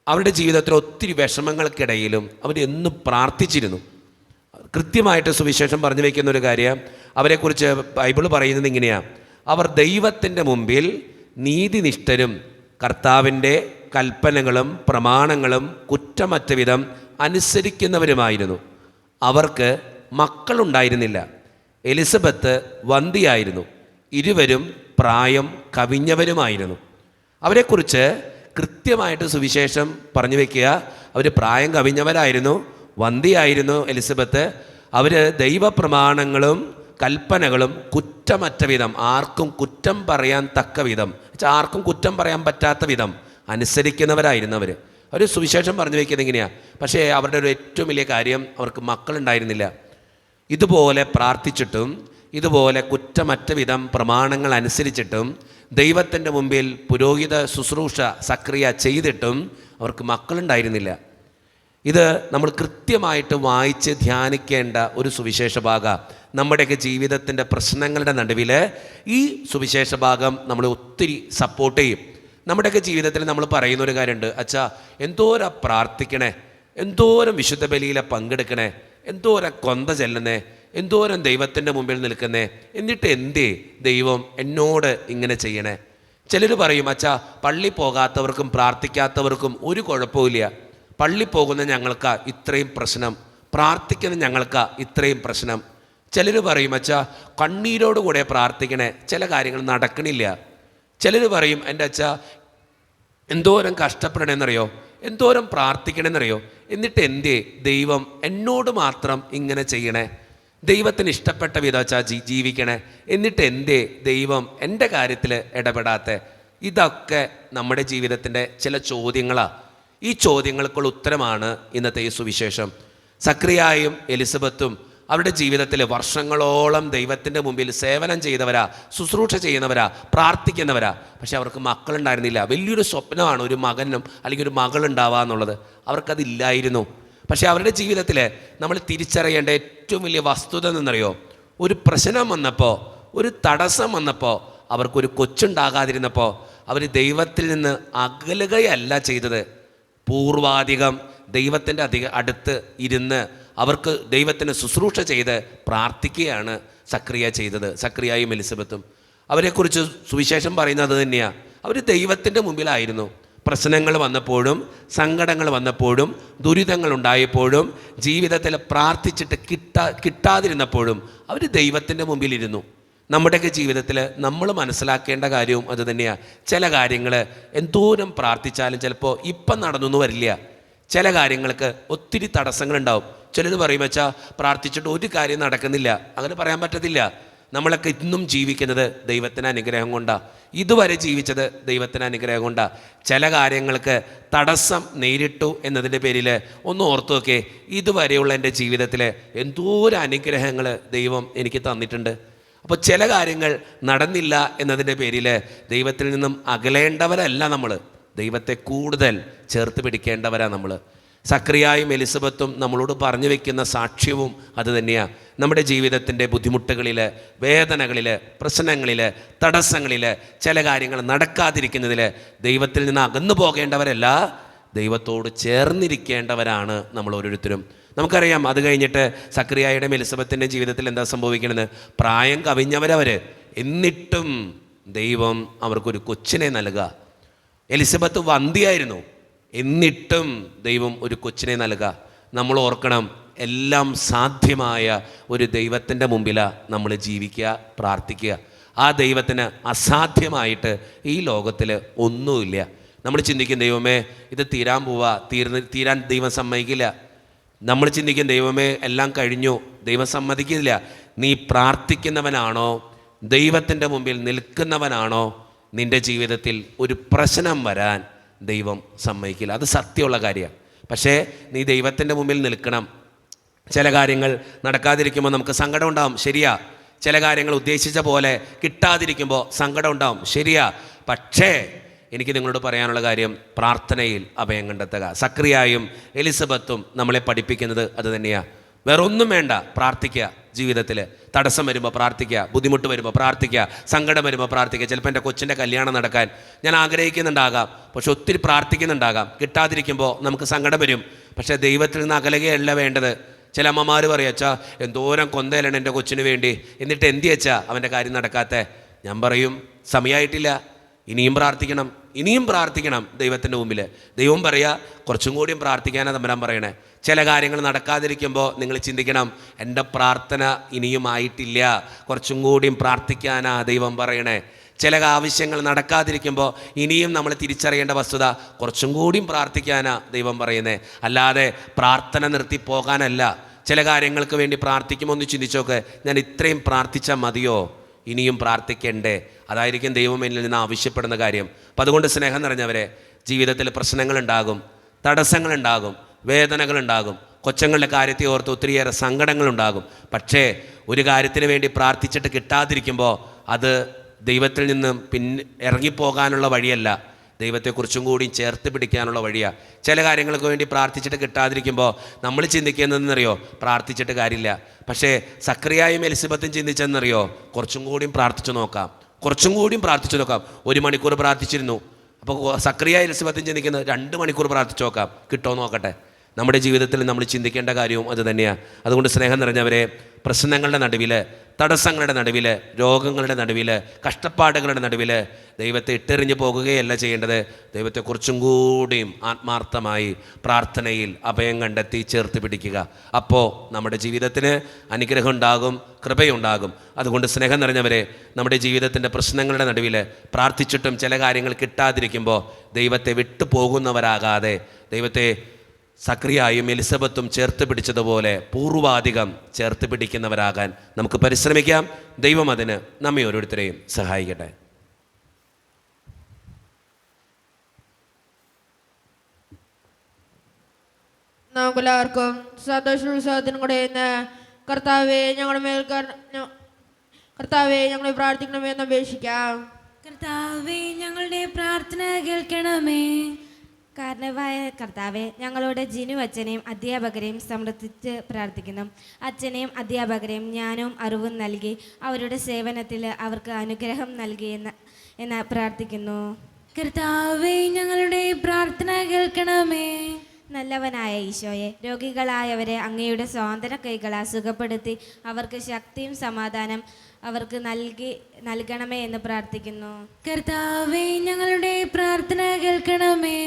Speaker 1: അവരുടെ ജീവിതത്തിൽ ഒത്തിരി വിഷമങ്ങൾക്കിടയിലും അവരെന്നും പ്രാർത്ഥിച്ചിരുന്നു. കൃത്യമായിട്ട് സുവിശേഷം പറഞ്ഞു വയ്ക്കുന്ന ഒരു കാര്യം, അവരെക്കുറിച്ച് ബൈബിൾ പറയുന്നത് ഇങ്ങനെയാണ്: അവർ ദൈവത്തിൻ്റെ മുമ്പിൽ നീതിനിഷ്ഠരും കർത്താവിൻ്റെ കൽപ്പനകളും പ്രമാണങ്ങളും കുറ്റമറ്റ വിധം അനുസരിക്കുന്നവരുമായിരുന്നു. അവർക്ക് മക്കളുണ്ടായിരുന്നില്ല. എലിസബത്ത് വന്ധ്യയായിരുന്നു. ഇരുവരും പ്രായം കവിഞ്ഞവരുമായിരുന്നു. അവരെക്കുറിച്ച് കൃത്യമായിട്ട് സുവിശേഷം പറഞ്ഞു വയ്ക്കുക. അവർ പ്രായം കവിഞ്ഞവരായിരുന്നു, വന്ധ്യയായിരുന്നു എലിസബത്ത്. അവർ ദൈവപ്രമാണങ്ങളും കൽപ്പനകളും കുറ്റമറ്റ വിധം, ആർക്കും കുറ്റം പറയാൻ തക്ക വിധം, ആർക്കും കുറ്റം പറയാൻ പറ്റാത്ത വിധം അനുസരിക്കുന്നവരായിരുന്നു അവർ. അവർ സുവിശേഷം പറഞ്ഞു വയ്ക്കുന്നത് എങ്ങനെയാണ്. പക്ഷേ അവരുടെ ഒരു ഏറ്റവും വലിയ കാര്യം, അവർക്ക് മക്കളുണ്ടായിരുന്നില്ല. ഇതുപോലെ പ്രാർത്ഥിച്ചിട്ടും ഇതുപോലെ കുറ്റമറ്റ വിധം പ്രമാണങ്ങൾ അനുസരിച്ചിട്ടും ദൈവത്തിൻ്റെ മുമ്പിൽ പുരോഹിത ശുശ്രൂഷ സക്രിയ ചെയ്തിട്ടും അവർക്ക് മക്കളുണ്ടായിരുന്നില്ല. ഇത് നമ്മൾ കൃത്യമായിട്ട് വായിച്ച് ധ്യാനിക്കേണ്ട ഒരു സുവിശേഷ ഭാഗം. നമ്മുടെയൊക്കെ ജീവിതത്തിൻ്റെ പ്രശ്നങ്ങളുടെ നടുവിൽ ഈ സുവിശേഷ ഭാഗം നമ്മൾ ഒത്തിരി സപ്പോർട്ട് ചെയ്യും. നമ്മുടെയൊക്കെ ജീവിതത്തിൽ നമ്മൾ പറയുന്ന ഒരു കാര്യമുണ്ട്, അച്ഛാ എന്തോരം പ്രാർത്ഥിക്കണേ, എന്തോരം വിശുദ്ധ ബലിയിലെ പങ്കെടുക്കണേ, എന്തോരം കൊന്ത ചെല്ലുന്നേ, എന്തോരം ദൈവത്തിൻ്റെ മുമ്പിൽ നിൽക്കുന്നേ, എന്നിട്ട് എന്തേ ദൈവം എന്നോട് ഇങ്ങനെ ചെയ്യണേ. ചിലർ പറയും, അച്ഛാ പള്ളി പോകാത്തവർക്കും പ്രാർത്ഥിക്കാത്തവർക്കും ഒരു കുഴപ്പമില്ല, പള്ളി പോകുന്ന ഞങ്ങൾക്കാ ഇത്രയും പ്രശ്നം, പ്രാർത്ഥിക്കുന്ന ഞങ്ങൾക്കാ ഇത്രയും പ്രശ്നം. ചിലർ പറയും, അച്ഛാ കണ്ണീരോടുകൂടെ പ്രാർത്ഥിക്കണേ, ചില കാര്യങ്ങൾ നടക്കണില്ല. ചിലർ പറയും, എൻ്റെ അച്ഛാ എന്തോരം കഷ്ടപ്പെടണമെന്നറിയോ, എന്തോരം പ്രാർത്ഥിക്കണമെന്നറിയോ, എന്നിട്ട് എന്തേ ദൈവം എന്നോട് മാത്രം ഇങ്ങനെ ചെയ്യണേ, ദൈവത്തിന് ഇഷ്ടപ്പെട്ട വിധം അച്ഛാ ജീവിക്കണേ, എന്നിട്ട് എന്തേ ദൈവം എൻ്റെ കാര്യത്തിൽ ഇടപെടാത്തെ. ഇതൊക്കെ നമ്മുടെ ജീവിതത്തിൻ്റെ ചില ചോദ്യങ്ങളാണ്. ഈ ചോദ്യങ്ങൾക്കുള്ള ഉത്തരമാണ് ഇന്നത്തെ ഈ സുവിശേഷം. സക്രിയായും എലിസബത്തും അവരുടെ ജീവിതത്തിൽ വർഷങ്ങളോളം ദൈവത്തിൻ്റെ മുമ്പിൽ സേവനം ചെയ്തവരാ, ശുശ്രൂഷ ചെയ്യുന്നവരാ, പ്രാർത്ഥിക്കുന്നവരാ. പക്ഷെ അവർക്ക് മക്കളുണ്ടായിരുന്നില്ല. വലിയൊരു സ്വപ്നമാണ് ഒരു മകനും അല്ലെങ്കിൽ ഒരു മകളുണ്ടാവുക എന്നുള്ളത്. അവർക്കതില്ലായിരുന്നു. പക്ഷെ അവരുടെ ജീവിതത്തിൽ നമ്മൾ തിരിച്ചറിയേണ്ട ഏറ്റവും വലിയ വസ്തുത എന്നറിയോ, ഒരു പ്രശ്നം വന്നപ്പോൾ, ഒരു തടസ്സം വന്നപ്പോൾ, അവർക്കൊരു കൊച്ചുണ്ടാകാതിരുന്നപ്പോൾ അവർ ദൈവത്തിൽ നിന്ന് അകലുകയല്ല ചെയ്തത്, പൂർവാധികം ദൈവത്തിൻ്റെ അടുത്ത് ഇരുന്ന് അവർക്ക് ദൈവത്തിന് ശുശ്രൂഷ ചെയ്ത് പ്രാർത്ഥിക്കുകയാണ് സക്രിയ ചെയ്തത്. സക്രിയയും എലിസബത്തും അവരെക്കുറിച്ച് സുവിശേഷം പറയുന്നത് തന്നെയാണ്. അവർ ദൈവത്തിൻ്റെ മുമ്പിലായിരുന്നു. പ്രശ്നങ്ങൾ വന്നപ്പോഴും സങ്കടങ്ങൾ വന്നപ്പോഴും ദുരിതങ്ങൾ ഉണ്ടായപ്പോഴും ജീവിതത്തിൽ പ്രാർത്ഥിച്ചിട്ട് കിട്ടാതിരുന്നപ്പോഴും അവർ ദൈവത്തിൻ്റെ മുമ്പിലിരുന്നു. നമ്മുടെയൊക്കെ ജീവിതത്തിൽ നമ്മൾ മനസ്സിലാക്കേണ്ട കാര്യവും അത് തന്നെയാണ്. ചില കാര്യങ്ങൾ എന്തോരം പ്രാർത്ഥിച്ചാലും ചിലപ്പോൾ ഇപ്പം നടന്നൊന്നും വരില്ല. ചില കാര്യങ്ങൾക്ക് ഒത്തിരി തടസ്സങ്ങളുണ്ടാവും. ചിലർ പറയും, വെച്ചാൽ പ്രാർത്ഥിച്ചിട്ട് ഒരു കാര്യം നടക്കുന്നില്ല. അങ്ങനെ പറയാൻ പറ്റത്തില്ല. നമ്മളൊക്കെ ഇന്നും ജീവിക്കുന്നത് ദൈവത്തിന് അനുഗ്രഹം കൊണ്ടാണ്. ഇതുവരെ ജീവിച്ചത് ദൈവത്തിന് അനുഗ്രഹം കൊണ്ടാണ്. ചില കാര്യങ്ങൾക്ക് തടസ്സം നേരിട്ടു എന്നതിൻ്റെ പേരിൽ ഒന്ന് ഓർത്തു നോക്കേ, ഇതുവരെയുള്ള എൻ്റെ ജീവിതത്തിൽ എന്തോരം അനുഗ്രഹങ്ങൾ ദൈവം എനിക്ക് തന്നിട്ടുണ്ട്. അപ്പോൾ ചില കാര്യങ്ങൾ നടന്നില്ല എന്നതിൻ്റെ പേരിൽ ദൈവത്തിൽ നിന്നും അകലേണ്ടവരല്ല നമ്മൾ, ദൈവത്തെ കൂടുതൽ ചേർത്ത് പിടിക്കേണ്ടവരാണ് നമ്മൾ. സക്രിയായും എലിസബത്തും നമ്മളോട് പറഞ്ഞു വയ്ക്കുന്ന സാക്ഷ്യവും അത് തന്നെയാണ്. നമ്മുടെ ജീവിതത്തിൻ്റെ ബുദ്ധിമുട്ടുകളിൽ, വേദനകളിൽ, പ്രശ്നങ്ങളിൽ, തടസ്സങ്ങളിൽ, ചില കാര്യങ്ങൾ നടക്കാതിരിക്കുന്നതിൽ ദൈവത്തിൽ നിന്ന് അകന്നു പോകേണ്ടവരല്ല, ദൈവത്തോട് ചേർന്നിരിക്കേണ്ടവരാണ് നമ്മൾ ഓരോരുത്തരും. നമുക്കറിയാം, അത് കഴിഞ്ഞിട്ട് സക്രിയായുടെയും എലിസബത്തിൻ്റെ ജീവിതത്തിൽ എന്താ സംഭവിക്കണമെന്ന്. പ്രായം കവിഞ്ഞവരവർ, എന്നിട്ടും ദൈവം അവർക്കൊരു കൊച്ചിനെ നൽകുക. എലിസബത്ത് വന്ധ്യയായിരുന്നു, എന്നിട്ടും ദൈവം ഒരു കൊച്ചിനെ നൽകുക. നമ്മൾ ഓർക്കണം, എല്ലാം സാധ്യമായ ഒരു ദൈവത്തിൻ്റെ മുമ്പിലാണ് നമ്മൾ ജീവിക്കുക, പ്രാർത്ഥിക്കുക. ആ ദൈവത്തിന് അസാധ്യമായിട്ട് ഈ ലോകത്തിൽ ഒന്നുമില്ല. നമ്മൾ ചിന്തിക്കും, ദൈവമേ ഇത് തീരാൻ പോവാ, തീരാൻ ദൈവം സമ്മതിക്കില്ല. നമ്മൾ ചിന്തിക്കും, ദൈവമേ എല്ലാം കഴിഞ്ഞു, ദൈവം സമ്മതിക്കില്ല. നീ പ്രാർത്ഥിക്കുന്നവനാണോ, ദൈവത്തിൻ്റെ മുമ്പിൽ നിൽക്കുന്നവനാണോ, നിൻ്റെ ജീവിതത്തിൽ ഒരു പ്രശ്നം വരാൻ ദൈവം സമ്മതിക്കില്ല. അത് സത്യമുള്ള കാര്യമാണ്. പക്ഷേ നീ ദൈവത്തിൻ്റെ മുമ്പിൽ നിൽക്കണം. ചില കാര്യങ്ങൾ നടക്കാതിരിക്കുമ്പോൾ നമുക്ക് സങ്കടം ഉണ്ടാവും, ശരിയാ. ചില കാര്യങ്ങൾ ഉദ്ദേശിച്ച പോലെ കിട്ടാതിരിക്കുമ്പോൾ സങ്കടം ഉണ്ടാവും, ശരിയാ. പക്ഷേ എനിക്ക് നിങ്ങളോട് പറയാനുള്ള കാര്യം, പ്രാർത്ഥനയിൽ അഭയം കണ്ടെത്തുക. സക്രിയായും എലിസബത്തും നമ്മളെ പഠിപ്പിക്കുന്നത് അത് തന്നെയാണ്. വേറൊന്നും വേണ്ട, പ്രാർത്ഥിക്കുക. ജീവിതത്തിൽ തടസ്സം വരുമ്പോൾ പ്രാർത്ഥിക്കുക, ബുദ്ധിമുട്ട് വരുമ്പോൾ പ്രാർത്ഥിക്കുക, സങ്കടം വരുമ്പോൾ പ്രാർത്ഥിക്കുക. ചിലപ്പോൾ എൻ്റെ കൊച്ചിൻ്റെ കല്യാണം നടക്കാൻ ഞാൻ ആഗ്രഹിക്കുന്നുണ്ടാകാം, പക്ഷെ ഒത്തിരി പ്രാർത്ഥിക്കുന്നുണ്ടാകാം. കിട്ടാതിരിക്കുമ്പോൾ നമുക്ക് സങ്കടം വരും. പക്ഷേ ദൈവത്തിൽ നിന്ന് അകലുകയല്ല വേണ്ടത്. ചില അമ്മമാർ പറയും, അച്ഛാ എന്തോരം കൊന്തയിലാണ് എൻ്റെ കൊച്ചിന് വേണ്ടി, എന്നിട്ട് എന്തി അച്ഛാ അവൻ്റെ കാര്യം നടക്കാത്ത. ഞാൻ പറയും, സമയമായിട്ടില്ല, ഇനിയും പ്രാർത്ഥിക്കണം. ഇനിയും പ്രാർത്ഥിക്കണം ദൈവത്തിൻ്റെ മുമ്പിൽ. ദൈവം പറയുക കുറച്ചും കൂടിയും പ്രാർത്ഥിക്കാനാണ് തമ്പുരാൻ പറയണേ. ചില കാര്യങ്ങൾ നടക്കാതിരിക്കുമ്പോൾ നിങ്ങൾ ചിന്തിക്കണം, എൻ്റെ പ്രാർത്ഥന ഇനിയും ആയിട്ടില്ല, കുറച്ചും കൂടിയും പ്രാർത്ഥിക്കാനാ ദൈവം പറയണേ. ചില ആവശ്യങ്ങൾ നടക്കാതിരിക്കുമ്പോൾ ഇനിയും നമ്മൾ തിരിച്ചറിയേണ്ട വസ്തുത കുറച്ചും കൂടിയും പ്രാർത്ഥിക്കാനാ ദൈവം പറയുന്നത്. അല്ലാതെ പ്രാർത്ഥന നിർത്തി പോകാനല്ല. ചില കാര്യങ്ങൾക്ക് വേണ്ടി പ്രാർത്ഥിക്കുമ്പോൾ ഒന്ന് ചിന്തിച്ചോക്ക്, ഞാൻ ഇത്രയും പ്രാർത്ഥിച്ചാൽ മതിയോ, ഇനിയും പ്രാർത്ഥിക്കണ്ടേ? അതായിരിക്കും ദൈവം എന്നിൽ നിന്ന് ആവശ്യപ്പെടുന്ന കാര്യം. അപ്പം അതുകൊണ്ട് സ്നേഹം നിറഞ്ഞവരെ, ജീവിതത്തിൽ പ്രശ്നങ്ങളുണ്ടാകും, തടസ്സങ്ങളുണ്ടാകും, വേദനകളുണ്ടാകും, കൊച്ചങ്ങളുടെ കാര്യത്തെ ഓർത്ത് ഒത്തിരിയേറെ സങ്കടങ്ങളുണ്ടാകും. പക്ഷേ ഒരു കാര്യത്തിന് വേണ്ടി പ്രാർത്ഥിച്ചിട്ട് കിട്ടാതിരിക്കുമ്പോൾ അത് ദൈവത്തിൽ നിന്നും ഇറങ്ങിപ്പോകാനുള്ള വഴിയല്ല, ദൈവത്തെക്കുറിച്ചും കൂടി ചേർത്ത് പിടിക്കാനുള്ള വഴിയാണ്. ചില കാര്യങ്ങൾക്ക് വേണ്ടി പ്രാർത്ഥിച്ചിട്ട് കിട്ടാതിരിക്കുമ്പോൾ നമ്മൾ ചിന്തിക്കുന്നതെന്നറിയോ, പ്രാർത്ഥിച്ചിട്ട് കാര്യമില്ല. പക്ഷേ സക്രിയായും എലിസബത്തും ചിന്തിച്ചെന്നറിയോ, കുറച്ചും കൂടിയും പ്രാർത്ഥിച്ചു നോക്കാം, കുറച്ചും കൂടിയും പ്രാർത്ഥിച്ചു നോക്കാം. 1 മണിക്കൂർ പ്രാർത്ഥിച്ചിരുന്നു. അപ്പോൾ സക്രിയ എലിസബത്തും ചിന്തിക്കുന്നത് 2 മണിക്കൂർ പ്രാർത്ഥിച്ചു നോക്കാം, കിട്ടുമോ നോക്കട്ടെ. നമ്മുടെ ജീവിതത്തിൽ നമ്മൾ ചിന്തിക്കേണ്ട കാര്യവും അത് തന്നെയാണ്. അതുകൊണ്ട് സ്നേഹം നിറഞ്ഞവരെ, പ്രശ്നങ്ങളുടെ നടുവിൽ, തടസ്സങ്ങളുടെ നടുവിൽ, രോഗങ്ങളുടെ നടുവിൽ, കഷ്ടപ്പാടുകളുടെ നടുവിൽ ദൈവത്തെ ഇട്ടെറിഞ്ഞു പോകുകയല്ല ചെയ്യേണ്ടത്. ദൈവത്തെക്കുറിച്ചും കൂടിയും ആത്മാർത്ഥമായി പ്രാർത്ഥനയിൽ അഭയം കണ്ടെത്തി ചേർത്ത് പിടിക്കുക. അപ്പോൾ നമ്മുടെ ജീവിതത്തിന് അനുഗ്രഹം ഉണ്ടാകും, കൃപയുണ്ടാകും. അതുകൊണ്ട് സ്നേഹം നിറഞ്ഞവരെ, നമ്മുടെ ജീവിതത്തിൻ്റെ പ്രശ്നങ്ങളുടെ നടുവിൽ പ്രാർത്ഥിച്ചിട്ടും ചില കാര്യങ്ങൾ കിട്ടാതിരിക്കുമ്പോൾ ദൈവത്തെ വിട്ടു പോകുന്നവരാകാതെ, ദൈവത്തെ സക്രിയായും എലിസബത്തും ചേർത്ത് പിടിച്ചതുപോലെ പൂർവാധികം ചേർത്ത് പിടിക്കുന്നവരാകാൻ നമുക്ക് പരിശ്രമിക്കാം. ദൈവം അതിന് നമ്മെ ഓരോരുത്തരെയും സഹായിക്കട്ടെ.
Speaker 4: നമുക്കെല്ലാവർക്കും സന്തോഷോത്സവത്തിനും കൂടെ ഇന്ന് കർത്താവെ ഞങ്ങളെ പ്രാർത്ഥിക്കണമെന്ന് അപേക്ഷിക്കാം.
Speaker 2: കർത്താവേ, ഞങ്ങളുടെ പ്രാർത്ഥന കേൾക്കണമേ. കാരണവായ കർത്താവെ, ഞങ്ങളുടെ ജിനു അച്ഛനെയും അധ്യാപകരെയും സമർപ്പിച്ച് പ്രാർത്ഥിക്കുന്നു. അച്ഛനെയും അധ്യാപകരെയും ജ്ഞാനവും അറിവും നൽകി അവരുടെ സേവനത്തിൽ അവർക്ക് അനുഗ്രഹം നൽകി എന്ന് പ്രാർത്ഥിക്കുന്നു. കർത്താവേ, ഞങ്ങളുടെ പ്രാർത്ഥന കേൾക്കണമേ. നല്ലവനായ ഈശോയെ, രോഗികളായവരെ അങ്ങയുടെ സ്വാതന്ത്ര്യ കൈകളാൽ സുഖപ്പെടുത്തി അവർക്ക് ശക്തിയും സമാധാനം അവർക്ക് നൽകണമേ എന്ന് പ്രാർത്ഥിക്കുന്നു. കർത്താവേ, ഞങ്ങളുടെ പ്രാർത്ഥന കേൾക്കണമേ.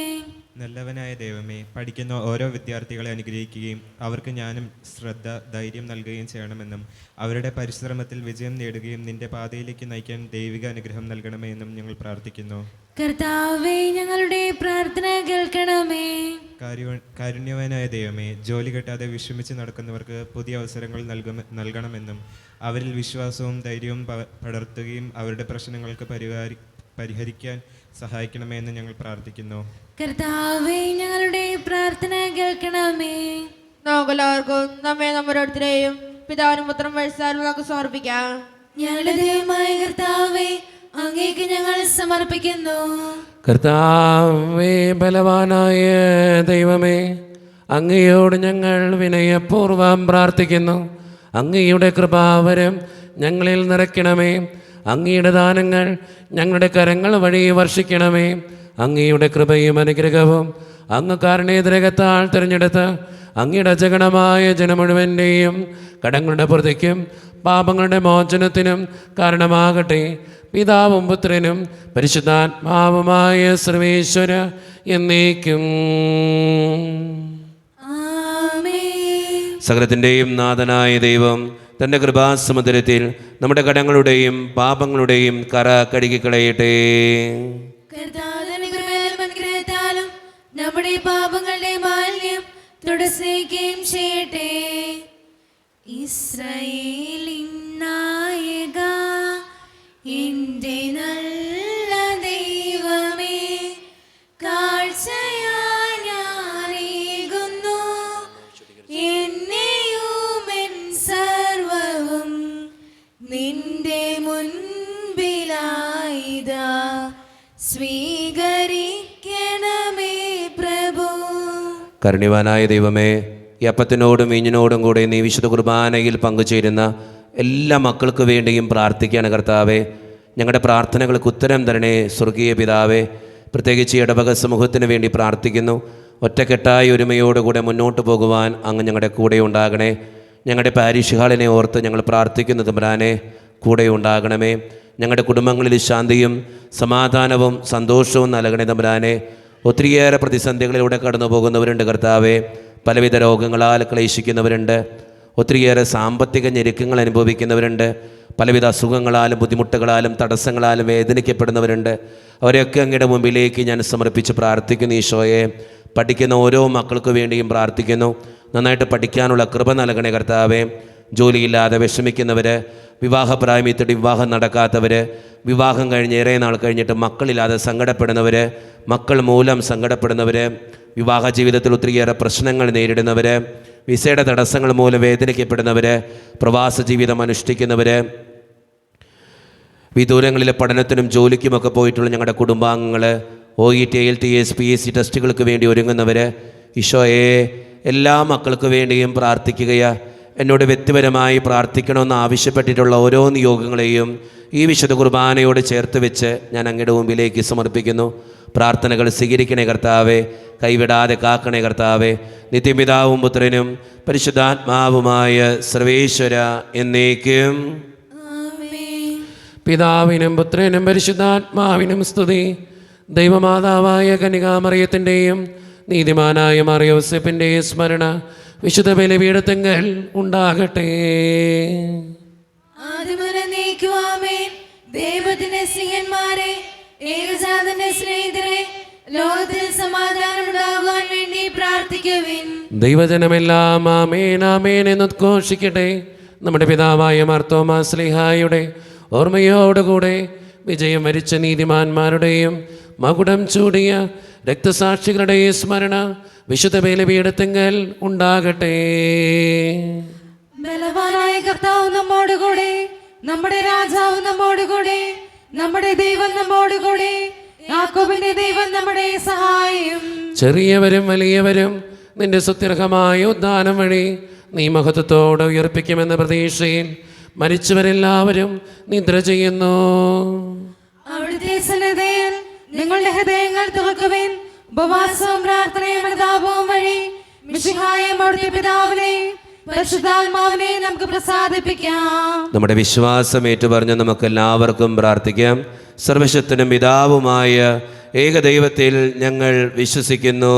Speaker 6: നല്ലവനായ ദൈവമേ, പഠിക്കുന്ന ഓരോ വിദ്യാർത്ഥികളെ അനുഗ്രഹിക്കുകയും അവർക്ക് ജ്ഞാനം, ശ്രദ്ധ, ധൈര്യം നൽകുകയും ചെയ്യണമെന്നും അവരുടെ പരിശ്രമത്തിൽ വിജയം നേടുകയും നിന്റെ പാതയിലേക്ക് നയിക്കാൻ ദൈവിക അനുഗ്രഹം നൽകണമേ എന്നും ഞങ്ങൾ പ്രാർത്ഥിക്കുന്നു.
Speaker 2: കർത്താവേ, ഞങ്ങളുടെ പ്രാർത്ഥന കേൾക്കണമേ.
Speaker 6: കാരുണ്യവാനായ ദൈവമേ, ജോലി കിട്ടാതെ വിഷമിച്ച് നടക്കുന്നവർക്ക് പുതിയ അവസരങ്ങൾ നൽകണമെന്നും അവരിൽ വിശ്വാസവും ധൈര്യവും പടർത്തുകയും അവരുടെ പ്രശ്നങ്ങൾക്ക് പരിഹരിക്കാൻ സഹായിക്കണമേ എന്ന് ഞങ്ങൾ പ്രാർത്ഥിക്കുന്നു.
Speaker 2: കർത്താവേ, ഞങ്ങളുടെ പ്രാർത്ഥന കേൾക്കണമേ.
Speaker 4: നമുക്കെല്ലാവർക്കും നമ്മോരോരുത്തരെയും പിതാവിനും പുത്രനും പരിശുദ്ധാത്മാവിനും നമുക്ക് സമർപ്പിക്കാം.
Speaker 2: ഞങ്ങളുടെ ദൈവമായ കർത്താവേ, അങ്ങേക്ക് ഞങ്ങൾ സമർപ്പിക്കുന്നു.
Speaker 1: കർത്താവേ, ബലവാനായ ദൈവമേ, അങ്ങയോട് ഞങ്ങൾ വിനയപൂർവ്വം പ്രാർത്ഥിക്കുന്നു. അങ്ങയുടെ കൃപാവരം ഞങ്ങളിൽ നിറയ്ക്കണമേ. അങ്ങയുടെ ദാനങ്ങൾ ഞങ്ങളുടെ കരങ്ങൾ വഴി വർഷിക്കണമേ. അങ്ങയുടെ കൃപയും അനുഗ്രഹവും അങ്ങ് കാരുണ്യദ്രകത്താൽ തിരഞ്ഞെടുത്ത് അങ്ങയുടെ അജഗണമായ ജനം മുഴുവൻ്റെയും കടങ്ങളുടെ പ്രതിക്കും പാപങ്ങളുടെ മോചനത്തിനും കാരണമാകട്ടെ. പിതാവും പുത്രനും പരിശുദ്ധാത്മാവുമായ സർവേശ്വര എന്നേക്കും. സകലത്തിൻ്റെയും നാഥനായ ദൈവം തൻ്റെ കൃപാസമുദ്രത്തിൽ നമ്മുടെ കടങ്ങളുടെയും പാപങ്ങളുടെയും കറ കഴുകിക്കളയട്ടെ.
Speaker 2: അനുഗ്രഹത്താലും നമ്മുടെ പാപങ്ങളുടെ മാലിന്യം തുടയ്ക്കുകയും ചെയ്യട്ടെ. ഇസ്രായേലിൻ നായക, എന്റെ നല്ല ദൈവമേ, കാഴ്ചയായി ഞാനേകുന്നു എന്നെയും എൻ സർവവും നിന്റെ മുൻപിലായിതാ സ്വീകരിക്കണമേ പ്രഭു.
Speaker 1: കരുണ്യവാനായ ദൈവമേ, ഈ അപ്പത്തിനോടും വീഞ്ഞിനോടും കൂടെ നീ വിശുദ്ധ കുർബാനയിൽ പങ്കുചേരുന്ന എല്ലാ മക്കൾക്ക് വേണ്ടിയും പ്രാർത്ഥിക്കുകയാണ് കർത്താവേ. ഞങ്ങളുടെ പ്രാർത്ഥനകൾക്ക് ഉത്തരം തരണേ സ്വർഗീയ പിതാവേ. പ്രത്യേകിച്ച് ഇടവക സമൂഹത്തിന് വേണ്ടി പ്രാർത്ഥിക്കുന്നു. ഒറ്റക്കെട്ടായി ഒരുമയോടുകൂടെ മുന്നോട്ട് പോകുവാൻ അങ്ങ് ഞങ്ങളുടെ കൂടെ ഉണ്ടാകണേ. ഞങ്ങളുടെ പാരിഷ് ഹാളിനെ ഓർത്ത് ഞങ്ങൾ പ്രാർത്ഥിക്കുന്നു തമ്പുരാനെ, കൂടെ ഉണ്ടാകണമേ. ഞങ്ങളുടെ കുടുംബങ്ങളിൽ ശാന്തിയും സമാധാനവും സന്തോഷവും നൽകണേ തമ്പുരാനെ. ഒത്തിരിയേറെ പ്രതിസന്ധികളിലൂടെ കടന്നു പോകുന്നവരുണ്ട് കർത്താവെ. പലവിധ രോഗങ്ങളാൽ ക്ലേശിക്കുന്നവരുണ്ട്. ഒത്തിരിയേറെ സാമ്പത്തിക ഞെരുക്കങ്ങൾ അനുഭവിക്കുന്നവരുണ്ട്. പലവിധ അസുഖങ്ങളാലും ബുദ്ധിമുട്ടുകളാലും തടസ്സങ്ങളാലും വേദനിക്കപ്പെടുന്നവരുണ്ട്. അവരെയൊക്കെ അങ്ങയുടെ മുമ്പിലേക്ക് ഞാൻ സമർപ്പിച്ച് പ്രാർത്ഥിക്കുന്നു ഈശോയെ. പഠിക്കുന്ന ഓരോ മക്കൾക്ക് വേണ്ടിയും പ്രാർത്ഥിക്കുന്നു. നന്നായിട്ട് പഠിക്കാനുള്ള കൃപ നൽകണേ കർത്താവെ. ജോലിയില്ലാതെ വിഷമിക്കുന്നവർ, വിവാഹപ്രായമെത്തിയിട്ട് വിവാഹം നടക്കാത്തവർ, വിവാഹം കഴിഞ്ഞ് ഏറെ നാൾ കഴിഞ്ഞിട്ട് മക്കളില്ലാതെ സങ്കടപ്പെടുന്നവർ, മക്കൾ മൂലം സങ്കടപ്പെടുന്നവർ, വിവാഹ ജീവിതത്തിൽ ഒത്തിരിയേറെ പ്രശ്നങ്ങൾ നേരിടുന്നവർ, വിസയുടെ തടസ്സങ്ങൾ മൂലം വേദനിക്കപ്പെടുന്നവർ, പ്രവാസ ജീവിതം അനുഷ്ഠിക്കുന്നവർ, വിദൂരങ്ങളിലെ പഠനത്തിനും ജോലിക്കുമൊക്കെ പോയിട്ടുള്ള ഞങ്ങളുടെ കുടുംബാംഗങ്ങൾ, OET, IELTS, PSC ടെസ്റ്റുകൾക്ക് വേണ്ടി ഒരുങ്ങുന്നവർ, ഈശോയെ എല്ലാ മക്കൾക്ക് വേണ്ടിയും പ്രാർത്ഥിക്കുകയാണ്. എന്നോട് വ്യക്തിപരമായി പ്രാർത്ഥിക്കണമെന്ന് ആവശ്യപ്പെട്ടിട്ടുള്ള ഓരോ നിയോഗങ്ങളെയും ഈ വിശുദ്ധ കുർബാനയോട് ചേർത്ത് വെച്ച് ഞാൻ അങ്ങയുടെ മുമ്പിലേക്ക് സമർപ്പിക്കുന്നു. പ്രാർത്ഥനകൾ സ്വീകരിക്കണേ കർത്താവെ. കൈവിടാതെ കാക്കണേ കർത്താവെ. നിത്യപിതാവും പുത്രനും പരിശുദ്ധാത്മാവുമായ സർവേശ്വര എന്നേക്കും.
Speaker 7: പിതാവിനും പുത്രനും പരിശുദ്ധാത്മാവിനും സ്തുതി. ദൈവമാതാവായ കന്യകാമറിയത്തിൻ്റെയും നീതിമാനായ മറിയോസേപ്പിൻ്റെയും സ്മരണ വിശുദ്ധ ബലിപീഠത്തിങ്കൽ ഉണ്ടാകട്ടെ.
Speaker 2: ദൈവത്തിന്റെ സ്നേഹന്മാരെ, ഏകജാതന്റെ സ്നേഹിതരെ, ലോകത്തിൽ സമാധാനം ഉണ്ടാകുവാൻ വേണ്ടി പ്രാർത്ഥിക്കുവിൻ.
Speaker 7: ദൈവജനമെല്ലാം ആമേൻ ആമേൻ എന്നുദ്ഘോഷിക്കട്ടെ. നമ്മുടെ പിതാവായ മാർത്തോമാ ശ്ലീഹായുടെ ഓർമ്മയോടുകൂടെ വിജയം വരിച്ച നീതിമാന്മാരുടെയും മകുടം ചൂടിയ രക്തസാക്ഷികളുടെയും സ്മരണ വിശുദ്ധ ബലിപീഠത്തിങ്കൽ ഉണ്ടാകട്ടെ.
Speaker 2: ബലവാനായ കർത്താവ് നമ്മോടുകൂടെ, നമ്മുടെ രാജാവ് നമ്മോടുകൂടെ, നമ്മുടെ ദൈവം നമ്മോടുകൂടെ, യാക്കോബിന്റെ ദൈവം നമ്മുടെ സഹായം.
Speaker 7: ചെറിയവരും വലിയവരും നിന്റെ സുത്യർഹമായ ഉദ്ധാനം വഴി നീ മഹത്വത്തോടെ ഉയർപ്പിക്കുമെന്ന പ്രതീക്ഷയിൽ മരിച്ചവരെല്ലാവരും നിദ്ര ചെയ്യുന്നു.
Speaker 2: അവിടുത്തെ സന്നിധിയിൽ നിങ്ങളുടെ ഹൃദയങ്ങൾ തുറക്കുവിൻ. ഉപവാസവും പ്രാർത്ഥനയും അനുതാപവും വഴി മിശിഹായെയും അവിടുത്തെ പിതാവിനെയും പരിശുദ്ധാത്മാവിനെയും നമുക്ക് പ്രസാദിപ്പിക്കാം.
Speaker 1: നമ്മുടെ വിശ്വാസം ഏറ്റുപറഞ്ഞ് നമുക്ക് എല്ലാവർക്കും പ്രാർത്ഥിക്കാം. സർവശക്തനും പിതാവുമായ ഏകദൈവത്തിൽ ഞങ്ങൾ വിശ്വസിക്കുന്നു.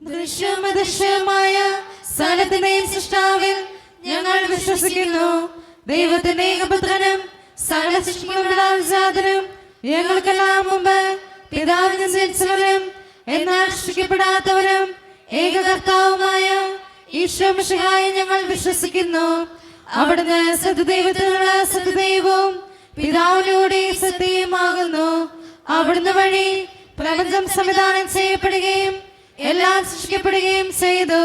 Speaker 2: ദൃശ്യവും അദൃശ്യവുമായ സകലത്തിന്റെയും സൃഷ്ടാവിൽ ഞങ്ങൾ വിശ്വസിക്കുന്നു. ദൈവത്തിന്റെ ഏകപുത്രനും സകല സൃഷ്ടികളും ഞങ്ങൾക്കെല്ലാം മുമ്പ് പിതാവിനെ ജനിച്ചവരും എന്നാൽ സൃഷ്ടിക്കപ്പെടാത്തവരും ഏകകർത്താവുമായ ഈശോ മിശിഹായെ ഞങ്ങൾ വിശ്വസിക്കുന്നു. അവിടുന്ന് സത്യദൈവത്തിലുള്ള സത്യദൈവവും പിതാവിലൂടെ സത്യമാകുന്നു. അവിടുന്ന് വഴി പ്രപഞ്ചം സംവിധാനം ചെയ്യപ്പെടുകയും എല്ലാം സൃഷ്ടിക്കപ്പെടുകയും ചെയ്തു.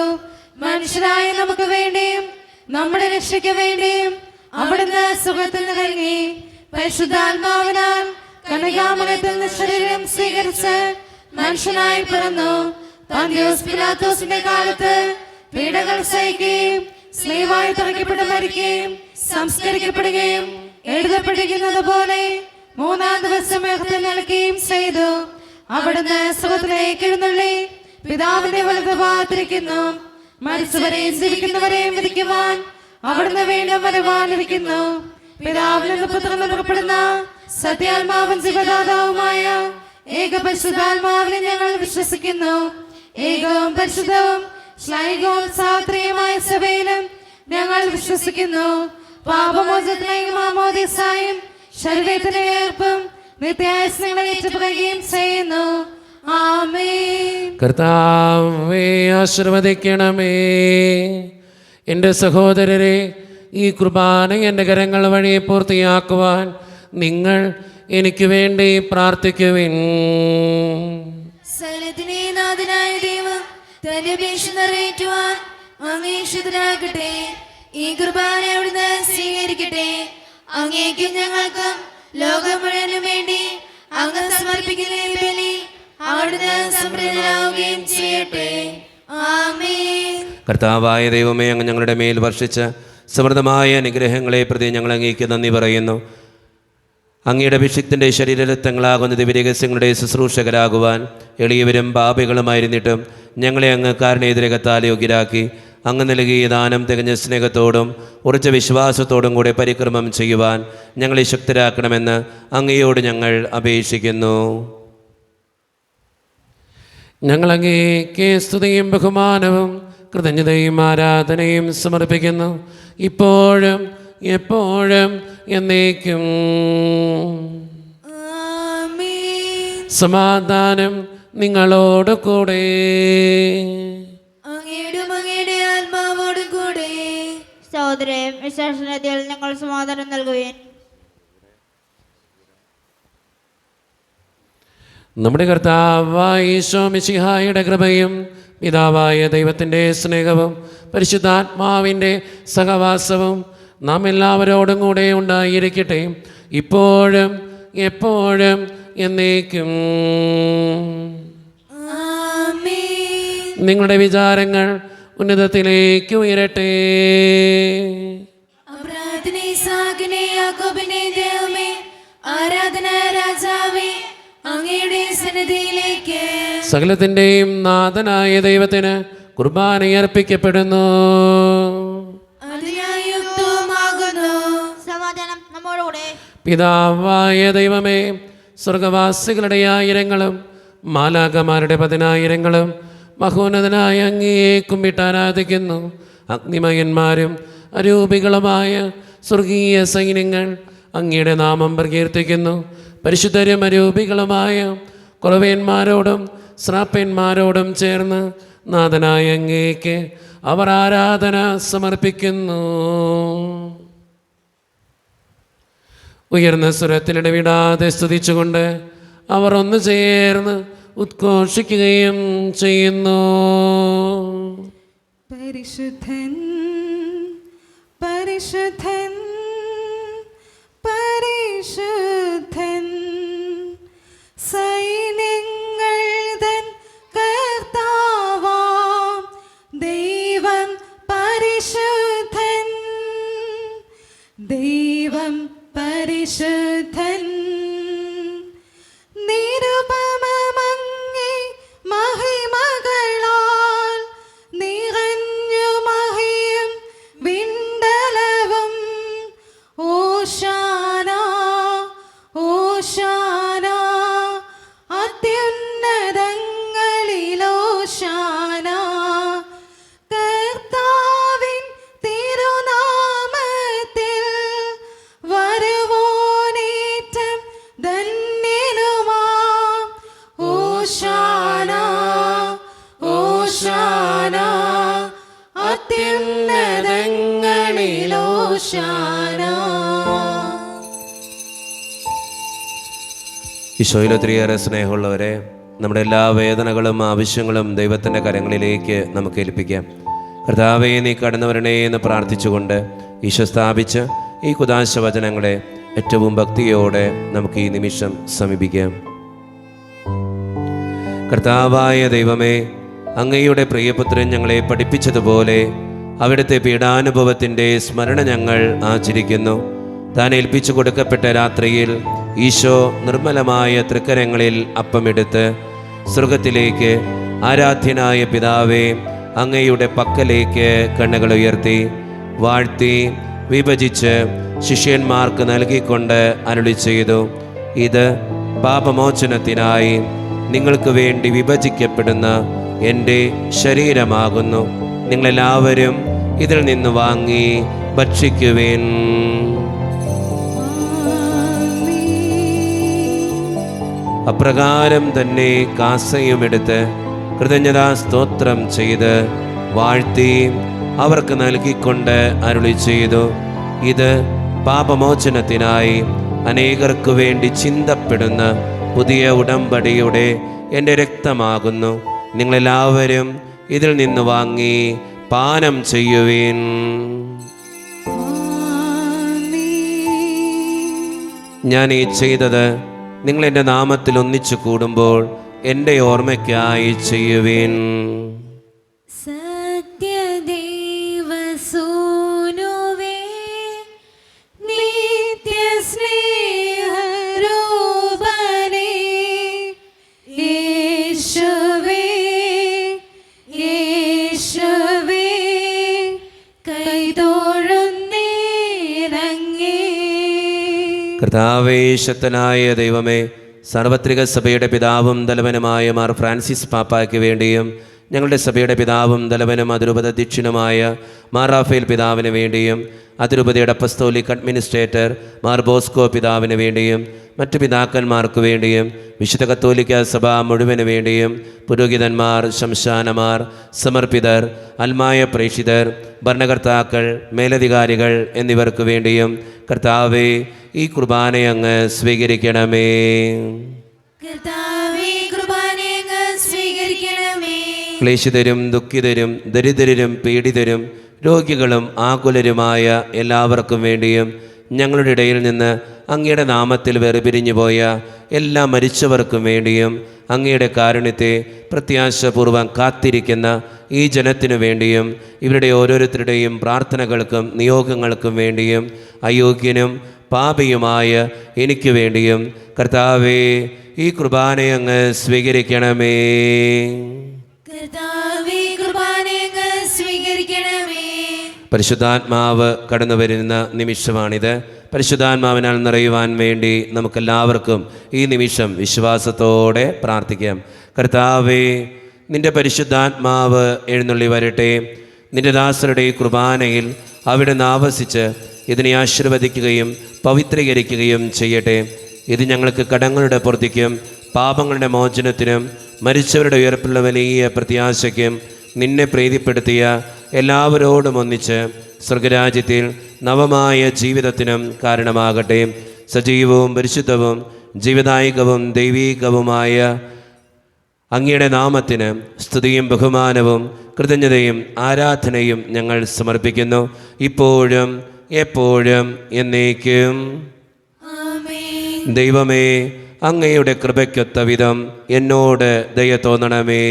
Speaker 2: മനുഷ്യരായ നമുക്ക് വേണ്ടിയും നമ്മുടെ രക്ഷയ്ക്ക് വേണ്ടിയും അവിടുന്ന് സുഖത്തിൽ നിറങ്ങി പരിശുദ്ധാത്മാവിനാൽ കന്യകാമറിയത്തിൽ നിന്ന് ശരീരം സ്വീകരിച്ച് മനുഷ്യനായി പിറന്നു. പന്തിയോസ് പിലാത്തോസിന്റെ കാലത്ത് പീഡകൾ സഹിക്കുകയും സ്ലീവായി തറയ്ക്കപ്പെട്ട് മരിക്കുകയും സംസ്കരിക്കപ്പെടുകയും എഴുതപ്പെട്ടിരിക്കുന്നത് പോലെ മൂന്നാം ദിവസം ഉയർത്തി നൽകുകയും ചെയ്തു. അവിടുന്ന് സുഖത്തിലേക്ക് എഴുന്നള്ളി പിതാവിന്റെ വലതുഭാഗത്തിരിക്കുന്നു. മരിച്ചവരെയും ജീവിക്കുന്നവരെയും വിധിക്കുവാൻ അവിടുന്ന് വീണ്ടും വരുവാനിരിക്കുന്നു. പിതാവിൽ നിന്ന് പുത്രൻ പുറപ്പെടുന്ന സത്യാത്മാവൻ ജീവദാതാവുമായ ഏകപരിശുദ്ധാത്മാവിനെ ഞങ്ങൾ വിശ്വസിക്കുന്നു. ഏകവും പരിശുദ്ധവും ശ്ലൈകവും സാത്രിയുമായ സഭയിലും ഞങ്ങൾ വിശ്വസിക്കുന്നു. പാപമോചനത്തിലേക്ക് മാമോദീസായും ശരീരത്തിന്റെ ഉയർപ്പും നിത്യായുസ്സുകളെ ഏറ്റുപറയുകയും ചെയ്യുന്നു. ആമേൻ.
Speaker 7: കർത്താവേ ആശീർവദിക്കണമേ. എൻ്റെ സഹോദരരെ, ഈ കുർബാന എൻ്റെ കരങ്ങൾ വഴി പൂർത്തിയാക്കുവാൻ നിങ്ങൾ എനിക്ക് വേണ്ടി പ്രാർത്ഥിക്കുവിൻ.
Speaker 2: സകലത്തിനെ നാഥനായ ദൈവം തന്റെ അപേക്ഷ നിറവേറ്റുവാൻ അങ്ങേക്ഷതനാകട്ടെ. ഈ കുർബാന അവിടുന്ന് സ്വീകരിക്കട്ടെ. അങ്ങേക്കും ഞങ്ങൾക്കും ലോകം മുഴുവനും വേണ്ടി അങ്ങ് സമർപ്പിക്കുന്ന ഈ ബലി അവിടുന്ന് സംപ്രീതനാവുകയും ചെയ്യട്ടെ. ആമേൻ.
Speaker 1: കർത്താവായ ദൈവമേ, അങ്ങ് ഞങ്ങളുടെ മേൽ വർഷിച്ച സമൃദ്ധമായ അനുഗ്രഹങ്ങളെ പ്രതി ഞങ്ങൾ അങ്ങേക്ക് നന്ദി പറയുന്നു. അങ്ങയുടെ അഭിഷിക്തൻ്റെ ശരീരരക്തങ്ങളാകുന്ന ദിവ്യരഹസ്യങ്ങളുടെ ശുശ്രൂഷകരാകുവാൻ എളിയവരും പാപികളുമായിരുന്നിട്ടും ഞങ്ങളെ അങ്ങ് കാരുണ്യതിരകത്താൽ യോഗ്യരാക്കി അങ്ങ് നൽകിയ ദാനം തികഞ്ഞ സ്നേഹത്തോടും ഉറച്ച വിശ്വാസത്തോടും കൂടെ പരിക്രമം ചെയ്യുവാൻ ഞങ്ങളെ ശക്തരാക്കണമെന്ന് അങ്ങയോട് ഞങ്ങൾ അപേക്ഷിക്കുന്നു.
Speaker 7: ഞങ്ങളങ്ങേക്ക് സ്തുതിയും ബഹുമാനവും കൃതജ്ഞതയും ആരാധനയും സമർപ്പിക്കുന്നു, ഇപ്പോഴും എപ്പോഴും എന്നേക്കും.
Speaker 2: ആമേൻ.
Speaker 7: സമാധാനം നിങ്ങളോട് കൂടെ.
Speaker 2: അങ്ങയോടും അങ്ങയുടെ ആത്മാവോടും കൂടെ.
Speaker 3: സഹോദരേ, വിശ്വാസനത്തിൽ ഞങ്ങൾ സമാധാനം നൽകുകയും
Speaker 7: നമ്മുടെ കർത്താവായ ഈശോ മിശിഹായുടെ കൃപയും പിതാവായ ദൈവത്തിൻ്റെ സ്നേഹവും പരിശുദ്ധാത്മാവിൻ്റെ സഹവാസവും നാം എല്ലാവരോടും കൂടെ ഉണ്ടായിരിക്കട്ടെ, ഇപ്പോഴും എപ്പോഴും എന്നേക്കും.
Speaker 2: ആമേൻ.
Speaker 7: നിങ്ങളുടെ വിചാരങ്ങൾ ഉന്നതത്തിലേക്ക് ഉയരട്ടെ.
Speaker 2: അബ്രാഹത്തിനെ, ഇസാക്കിനെ, യാക്കോബിനെ ദൈവമേ, ആരാധന രാജാവേ, അങ്ങയുടെ സന്നിധിയിലേക്ക്
Speaker 7: സകലത്തിൻ്റെയും നാഥനായ ദൈവത്തിന് കുർബാന അർപ്പിക്കപ്പെടുന്നു.
Speaker 2: അതിനായി യുക്തവുമാകുന്നു.
Speaker 3: സമാധാനം നമ്മോടുകൂടെ.
Speaker 7: പിതാവായ ദൈവമേ, സ്വർഗവാസികളുടെ ആയിരങ്ങളും മാലാഖമാരുടെ 10,000ങ്ങളും മഹോന്നതനായ അങ്ങയെ കുമ്പിട്ട് ആരാധിക്കുന്നു. അഗ്നിമയന്മാരും അരൂപികളുമായ സ്വർഗീയ സൈന്യങ്ങൾ അങ്ങയുടെ നാമം പ്രകീർത്തിക്കുന്നു. പരിശുദ്ധരും അരൂപികളുമായ കുറവേന്മാരോടും ശ്രാപ്പന്മാരോടും ചേർന്ന് നാഥനായ അങ്ങേക്ക് അവർ ആരാധന സമർപ്പിക്കുന്നു. ഉയർന്ന സ്വരത്തിലിടവിടാതെ സ്തുതിച്ചുകൊണ്ട് അവർ ഒന്ന് ചേർന്ന് ഉദ്ഘോഷിക്കുകയും ചെയ്യുന്നു.
Speaker 8: പരിശുദ്ധൻ പരിശുദ്ധൻ പരിശുദ്ധൻ സൈന്യങ്ങൾ തൻ കർത്താവാം ദൈവം പരിശുദ്ധൻ, ദൈവം പരിശുദ്ധൻ. നിരുപമമങ്ങേ മഹിമകളാൽ നിറഞ്ഞു മഹിയും വിണ്ടലവും. ഓശാന ഓശാന അത്യുന്നതങ്ങളിലോശാന. കർത്താവിൻ തിരുനാമത്തിൽ വരുവോനേറ്റം ധന്യനുമാം. ഓശാന ഓശാന അത്യുന്നതങ്ങളിലോശാന.
Speaker 1: ഈശോയിൽ ഒത്തിരിയേറെ സ്നേഹമുള്ളവരെ, നമ്മുടെ എല്ലാ വേദനകളും ആവശ്യങ്ങളും ദൈവത്തിൻ്റെ കരങ്ങളിലേക്ക് നമുക്ക് ഏൽപ്പിക്കാം. കർത്താവേ, നീ കടന്നു വരണേ എന്ന് പ്രാർത്ഥിച്ചുകൊണ്ട് ഈശോ സ്ഥാപിച്ച് ഈ കുദാശ വചനങ്ങളെ ഏറ്റവും ഭക്തിയോടെ നമുക്ക് ഈ നിമിഷം സമീപിക്കാം. കർത്താവായ ദൈവമേ, അങ്ങയുടെ പ്രിയപുത്രൻ ഞങ്ങളെ പഠിപ്പിച്ചതുപോലെ അവിടുത്തെ പീഡാനുഭവത്തിൻ്റെ സ്മരണ ഞങ്ങൾ ആചരിക്കുന്നു. താൻ ഏൽപ്പിച്ചു കൊടുക്കപ്പെട്ട രാത്രിയിൽ ഈശോ നിർമ്മലമായ തൃക്കരങ്ങളിൽ അപ്പമെടുത്ത് സ്വർഗത്തിലേക്ക് ആരാധ്യനായ പിതാവേ അങ്ങയുടെ പക്കലേക്ക് കണ്ണുകൾ ഉയർത്തി വാഴ്ത്തി വിഭജിച്ച് ശിഷ്യന്മാർക്ക് നൽകിക്കൊണ്ട് അരുളി ചെയ്തു, ഇത് പാപമോചനത്തിനായി നിങ്ങൾക്ക് വേണ്ടി വിഭജിക്കപ്പെടുന്ന എൻ്റെ ശരീരമാകുന്നു. നിങ്ങളെല്ലാവരും ഇതിൽ നിന്ന് വാങ്ങി ഭക്ഷിക്കുവിൻ. അപ്രകാരം തന്നെ കാസയുമെടുത്ത് കൃതജ്ഞതാ സ്തോത്രം ചെയ്ത് വാഴ്ത്തി അവർക്ക് നൽകിക്കൊണ്ട് അരുളി ചെയ്തു, ഇത് പാപമോചനത്തിനായി അനേകർക്ക് വേണ്ടി ചിന്തപ്പെടുന്ന പുതിയ ഉടമ്പടിയുടെ എൻ്റെ രക്തമാകുന്നു. നിങ്ങളെല്ലാവരും ഇതിൽ നിന്ന് വാങ്ങി പാനം ചെയ്യുവിൻ. ഞാൻ ഈ ചെയ്തത് നിങ്ങൾ എൻ്റെ നാമത്തിൽ ഒന്നിച്ചു കൂടുമ്പോൾ എൻ്റെ ഓർമ്മയ്ക്കായി ചെയ്യുവിൻ.
Speaker 2: സത്യദേവസൂനുവേ, നിത്യസ്നേഹരൂപനേ, യേശുവേ യേശുവേ
Speaker 1: കർത്താവേ, ശക്തനായ ദൈവമേ, സാർവത്രിക സഭയുടെ പിതാവും തലവനുമായ മാർ ഫ്രാൻസിസ് പാപ്പായ്ക്ക് വേണ്ടിയും ഞങ്ങളുടെ സഭയുടെ പിതാവും തലവനും അതിരൂപത അധ്യക്ഷനുമായ മാർ റാഫേൽ പിതാവിന് വേണ്ടിയും അതിരൂപതയുടെ അപ്പസ്തോലിക് അഡ്മിനിസ്ട്രേറ്റർ മാർ ബോസ്കോ പിതാവിന് വേണ്ടിയും മറ്റു പിതാക്കന്മാർക്ക് വേണ്ടിയും വിശുദ്ധ കത്തോലിക്ക സഭ മുഴുവന് വേണ്ടിയും പുരോഹിതന്മാർ, ശംശാനമാർ, സമർപ്പിതർ, അൽമായ പ്രേക്ഷിതർ, ഭരണകർത്താക്കൾ, മേലധികാരികൾ എന്നിവർക്ക് വേണ്ടിയും കർത്താവേ, ഈ കുർബാനയങ്ങ് സ്വീകരിക്കണമേ.
Speaker 2: കർത്താവേ, കുർബാനയങ്ങ് സ്വീകരിക്കണമേ.
Speaker 1: ക്ലേശിതരും ദുഃഖിതരും ദരിദ്രരും പീഡിതരും രോഗികളും ആകുലരുമായ എല്ലാവർക്കും വേണ്ടിയും ഞങ്ങളുടെ ഇടയിൽ നിന്ന് അങ്ങയുടെ നാമത്തിൽ വേർപിരിഞ്ഞു പോയ എല്ലാ മരിച്ചവർക്കും വേണ്ടിയും അങ്ങയുടെ കാരുണ്യത്തെ പ്രത്യാശപൂർവ്വം കാത്തിരിക്കുന്ന ഈ ജനത്തിനു വേണ്ടിയും ഇവരുടെ ഓരോരുത്തരുടെയും പ്രാർത്ഥനകൾക്കും നിയോഗങ്ങൾക്കും വേണ്ടിയും അയോഗ്യനും പാപിയുമായ എനിക്ക് വേണ്ടിയും കർത്താവേ, ഈ കുർബാനയങ്ങ് സ്വീകരിക്കണമേ.
Speaker 2: കർത്താവേ, കുർബാനയങ്ങ് സ്വീകരിക്കണമേ.
Speaker 1: പരിശുദ്ധാത്മാവ് കടന്നു വരുന്ന നിമിഷമാണിത്. പരിശുദ്ധാത്മാവിനാൽ നിറയുവാൻ വേണ്ടി നമുക്കെല്ലാവർക്കും ഈ നിമിഷം വിശ്വാസത്തോടെ പ്രാർത്ഥിക്കാം. കർത്താവേ, നിൻ്റെ പരിശുദ്ധാത്മാവ് എഴുന്നള്ളി വരട്ടെ. നിൻ്റെ ദാസരുടെ ഈ കുർബാനയിൽ അവിടുന്ന് ആവസിച്ച് ഇതിനെ ആശീർവദിക്കുകയും പവിത്രീകരിക്കുകയും ചെയ്യട്ടെ. ഇത് ഞങ്ങൾക്ക് കടങ്ങളുടെ പൂർത്തിക്കും പാപങ്ങളുടെ മോചനത്തിനും മരിച്ചവരുടെ ഉയർപ്പുള്ള വലിയ പ്രത്യാശയ്ക്കും നിന്നെ പ്രീതിപ്പെടുത്തിയ എല്ലാവരോടും ഒന്നിച്ച് സ്വർഗരാജ്യത്തിൽ നവമായ ജീവിതത്തിനും കാരണമാകട്ടെ. സജീവവും പരിശുദ്ധവും ജീവദായകവും ദൈവീകവുമായ അങ്ങയുടെ നാമത്തിന് സ്തുതിയും ബഹുമാനവും കൃതജ്ഞതയും ആരാധനയും ഞങ്ങൾ സമർപ്പിക്കുന്നു, ഇപ്പോഴും എപ്പോഴും എന്നേക്കും.
Speaker 2: ആമേൻ.
Speaker 1: ദൈവമേ, അങ്ങയുടെ കൃപയ്ക്കൊത്ത വിധം എന്നോട് ദയ തോന്നണമേ.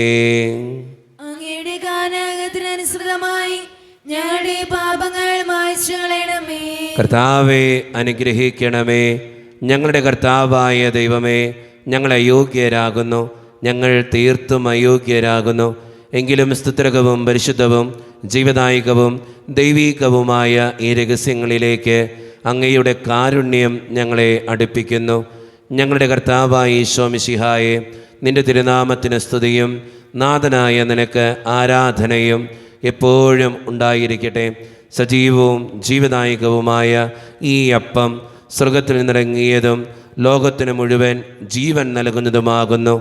Speaker 2: അങ്ങയുടെ കാനാഗത്തിനനുസൃതമായി ഞങ്ങളുടെ പാപങ്ങൾ മായ്ച്ചു കളയണമേ.
Speaker 1: കർത്താവെ, അനുഗ്രഹിക്കണമേ. ഞങ്ങളുടെ കർത്താവായ ദൈവമേ, ഞങ്ങൾ അയോഗ്യരാകുന്നു, ഞങ്ങൾ തീർത്തും അയോഗ്യരാകുന്നു. എങ്കിലും സ്തുത്രകവും പരിശുദ്ധവും ജീവദായകവും ദൈവീകവുമായ ഈ രഹസ്യങ്ങളിലേക്ക് അങ്ങയുടെ കാരുണ്യം ഞങ്ങളെ അടുപ്പിക്കുന്നു. ഞങ്ങളുടെ കർത്താവായ ഈശോ മിശിഹായെ, നിൻ്റെ തിരുനാമത്തിന് സ്തുതിയും നാഥനായ നിനക്ക് ആരാധനയും എപ്പോഴും ഉണ്ടായിരിക്കട്ടെ. സജീവവും ജീവദായകവുമായ ഈ അപ്പം സ്വർഗത്തിൽ നിന്നിറങ്ങിയതും ലോകത്തിന് മുഴുവൻ ജീവൻ നൽകുന്നതുമാകുന്നു.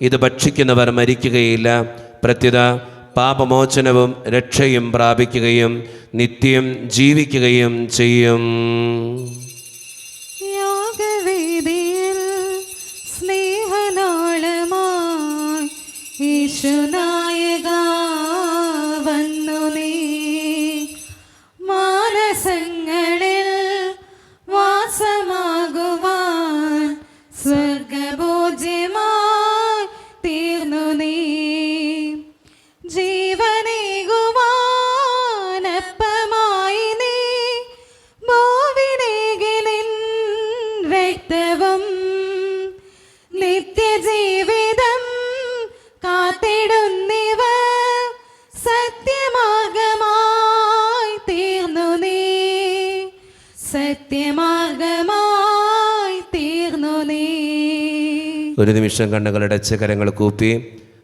Speaker 1: ഇത് ഭക്ഷിക്കുന്നവർ മരിക്കുകയില്ല, പ്രത്യുത പാപമോചനവും രക്ഷയും പ്രാപിക്കുകയും നിത്യം ജീവിക്കുകയും ചെയ്യും.
Speaker 8: യാഗവേദിയിൽ സ്നേഹനാളമായി യേശുനായക വന്നു നീ, മാനസങ്ങളിൽ വാസമാകുവാൻ സ്വർഗഭോജ്യമായി തീർന്നു നീ. ജീവനേകുവാനപ്പമായി നീ ഭൂവിനേകി നിൻ രക്തവും നിത്യജീവിതം കാത്തിടുന്നിവർ സത്യമാർഗമായി തീർന്നു നീ, സത്യമാർഗമായി തീർന്നു നീ.
Speaker 1: ഒരു നിമിഷം കണ്ണുകളടച്ച് കരങ്ങൾ കൂപ്പി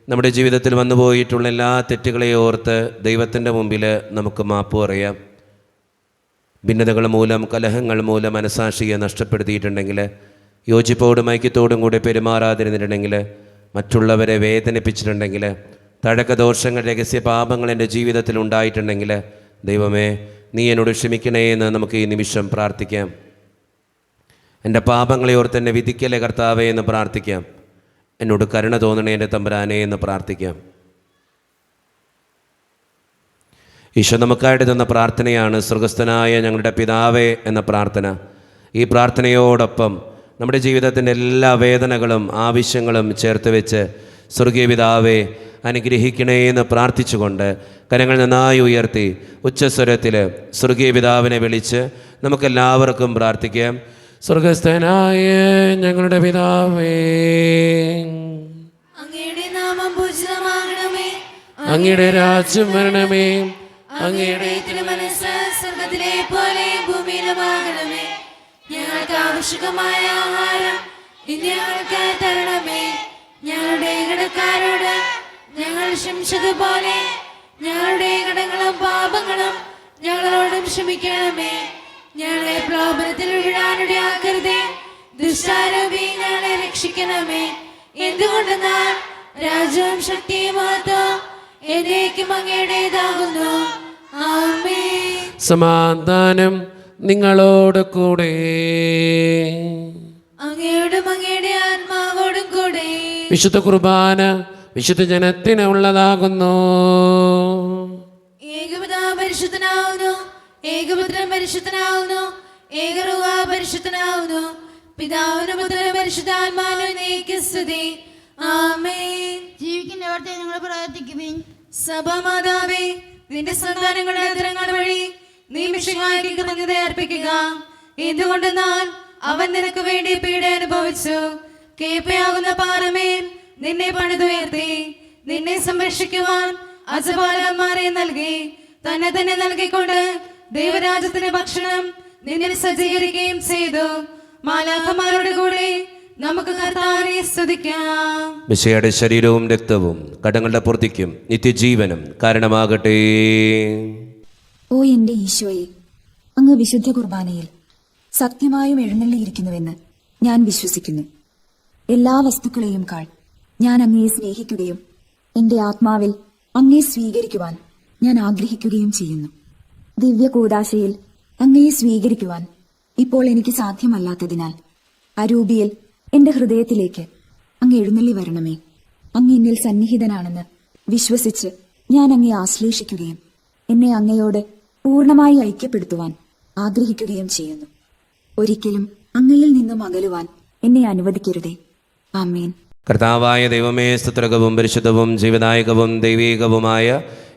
Speaker 1: നമ്മുടെ ജീവിതത്തിൽ വന്നുപോയിട്ടുള്ള എല്ലാ തെറ്റുകളെയും ഓർത്ത് ദൈവത്തിൻ്റെ മുമ്പിൽ നമുക്ക് മാപ്പ് പറയാം. ഭിന്നതകൾ മൂലം, കലഹങ്ങൾ മൂലം മനസാക്ഷിയെ നഷ്ടപ്പെടുത്തിയിട്ടുണ്ടെങ്കിൽ, യോജിപ്പോടും ഐക്യത്തോടും കൂടി പെരുമാറാതിരുന്നിട്ടുണ്ടെങ്കിൽ, മറ്റുള്ളവരെ വേദനിപ്പിച്ചിട്ടുണ്ടെങ്കിൽ, തഴക്കദോഷങ്ങൾ, രഹസ്യ പാപങ്ങൾ എൻ്റെ ജീവിതത്തിൽ ഉണ്ടായിട്ടുണ്ടെങ്കിൽ, ദൈവമേ നീ എന്നോട് ക്ഷമിക്കണേ എന്ന് നമുക്ക് ഈ നിമിഷം പ്രാർത്ഥിക്കാം. എൻ്റെ പാപങ്ങളെ ഓർത്ത് എന്നെ വിധിക്കലേ കർത്താവേ എന്ന് പ്രാർത്ഥിക്കാം. എന്നോട് കരുണ തോന്നണേ എൻ്റെ തമ്പുരാനെ എന്ന് പ്രാർത്ഥിക്കാം. ഈശോ നമുക്കായിട്ട് തന്ന പ്രാർത്ഥനയാണ് സ്വർഗസ്ഥനായ ഞങ്ങളുടെ പിതാവേ എന്ന പ്രാർത്ഥന. ഈ പ്രാർത്ഥനയോടൊപ്പം നമ്മുടെ ജീവിതത്തിൻ്റെ എല്ലാ വേദനകളും ആവശ്യങ്ങളും ചേർത്ത് വെച്ച് സ്വർഗീയ പിതാവേ അനുഗ്രഹിക്കണേ എന്ന് പ്രാർത്ഥിച്ചുകൊണ്ട് കരങ്ങൾ നന്നായി ഉയർത്തി ഉച്ചസ്വരത്തിൽ സ്വർഗീയ പിതാവിനെ വിളിച്ച് നമുക്കെല്ലാവർക്കും പ്രാർത്ഥിക്കാം.
Speaker 7: സ്വർഗസ്ഥനായ ഞങ്ങളുടെ പിതാവേ,
Speaker 2: അങ്ങയുടെ നാമം പൂജിതമാകണമേ.
Speaker 7: അങ്ങയുടെ രാജ്യം വരണമേ.
Speaker 2: അങ്ങയുടെ തിരുമനസ്സ് സ്വർഗ്ഗത്തിലെ പോലെ ഭൂമിയിലുമാകണമേ. ഞങ്ങൾക്ക് പോഷകമായ ആഹാരം ഇന്ന് ഞങ്ങൾക്ക് തരണമേ. ഞങ്ങളുടെ കടക്കാരോട് ഞങ്ങൾ ക്ഷമിച്ചതുപോലെ ഞങ്ങളുടെ കടങ്ങളും പാപങ്ങളും ഞങ്ങളോടും ക്ഷമിക്കണമേ. ഞങ്ങളെ പ്രലോഭനത്തിൽ വീഴാനിടയാക്കരുതേ, ദുഷ്ടാരൂപി ഞങ്ങളെ രക്ഷിക്കണമേ. എന്തുകൊണ്ടെന്നാൽ രാജ്യവും ശക്തിയും മഹത്വവും എന്നേക്കും അങ്ങയുടേതാകുന്നു. ആമേൻ.
Speaker 7: സമാധാനം നിങ്ങളോട് കൂടെ.
Speaker 2: അങ്ങയോടും അങ്ങയുടെ ആത്മാവോടും കൂടെ.
Speaker 7: വിശുദ്ധ കുർബാന വിശുദ്ധ ജനത്തിന് ഉള്ളതാകുന്നു.
Speaker 2: ഏകപിതാവ് പരിശുദ്ധനാവുന്നു, ഏകപുത്രൻ പരിശുദ്ധനാവുന്നു, ഏകറുഹ പരിശുദ്ധനാവുന്നു. പിതാവിനും പുത്രനും പരിശുദ്ധാത്മാവിനും എന്നേക്കും സ്തുതി. ആമേൻ.
Speaker 3: ജീവിക്കുന്നവർത്തെ നിങ്ങൾ പ്രാർത്ഥിക്കുവിൻ.
Speaker 2: സഭാമാതാവേ, നിന്റെ സന്താനങ്ങളുടെ അധരങ്ങൾ വഴി നീ മിശിഹായ്ക്ക് കൃതജ്ഞത അർപ്പിക്കുക. എന്തുകൊണ്ടെന്നാൽ അവൻ നിനക്ക് വേണ്ടി പീഡ അനുഭവിച്ചു. കേപ്പയാകുന്ന പാറമേൽ നിന്നെ പണിതുയർത്തി, നിന്നെ സംരക്ഷിക്കുവാൻ അജപാലകന്മാരെ നൽകി, തന്നെ തന്നെ നൽകിക്കൊണ്ട് ദൈവരാജ്യത്തിന്റെ ഭക്ഷണം നിന്നിൽ സജ്ജീകരിക്കുകയും ചെയ്തു. മാലാഖമാരുടെ കൂടെ നമുക്ക് കർത്താവിനെ സ്തുതിക്കാം.
Speaker 1: മിശിഹായുടെ ശരീരവും രക്തവും കടങ്ങളുടെ പൂർത്തിക്കും നിത്യജീവനും കാരണമാകട്ടെ.
Speaker 9: ഓ എന്റെ ഈശോയെ, അങ്ങ് വിശുദ്ധ കുർബാനയിൽ സത്യമായും എഴുന്നള്ളിയിരിക്കുന്നുവെന്ന് ഞാൻ വിശ്വസിക്കുന്നു. എല്ലാ വസ്തുക്കളെയും കാൾ ഞാൻ അങ്ങയെ സ്നേഹിക്കുകയും എന്റെ ആത്മാവിൽ അങ്ങയെ സ്വീകരിക്കുവാൻ ഞാൻ ആഗ്രഹിക്കുകയും ചെയ്യുന്നു. ദിവ്യ കൂദാശയിൽ അങ്ങയെ സ്വീകരിക്കുവാൻ ഇപ്പോൾ എനിക്ക് സാധ്യമല്ലാത്തതിനാൽ അരൂപിയിൽ എന്റെ ഹൃദയത്തിലേക്ക് അങ്ങ് എഴുന്നള്ളി വരണമേ. അങ്ങ് എന്നിൽ സന്നിഹിതനാണെന്ന് വിശ്വസിച്ച് ഞാൻ അങ്ങയെ ആശ്ലേഷിക്കുകയും എന്നെ അങ്ങയോട് പൂർണ്ണമായി ഐക്യപ്പെടുത്തുവാൻ ആഗ്രഹിക്കുകയും ചെയ്യുന്നു. ഒരിക്കലും അങ്ങയിൽ നിന്നും അകലുവാൻ എന്നെ അനുവദിക്കരുതേ. ആമേൻ.
Speaker 1: കർത്താവായ ദൈവമേ, സ്തുത്രകവും പരിശുദ്ധവും ജീവദായകവും ദൈവീകവുമായ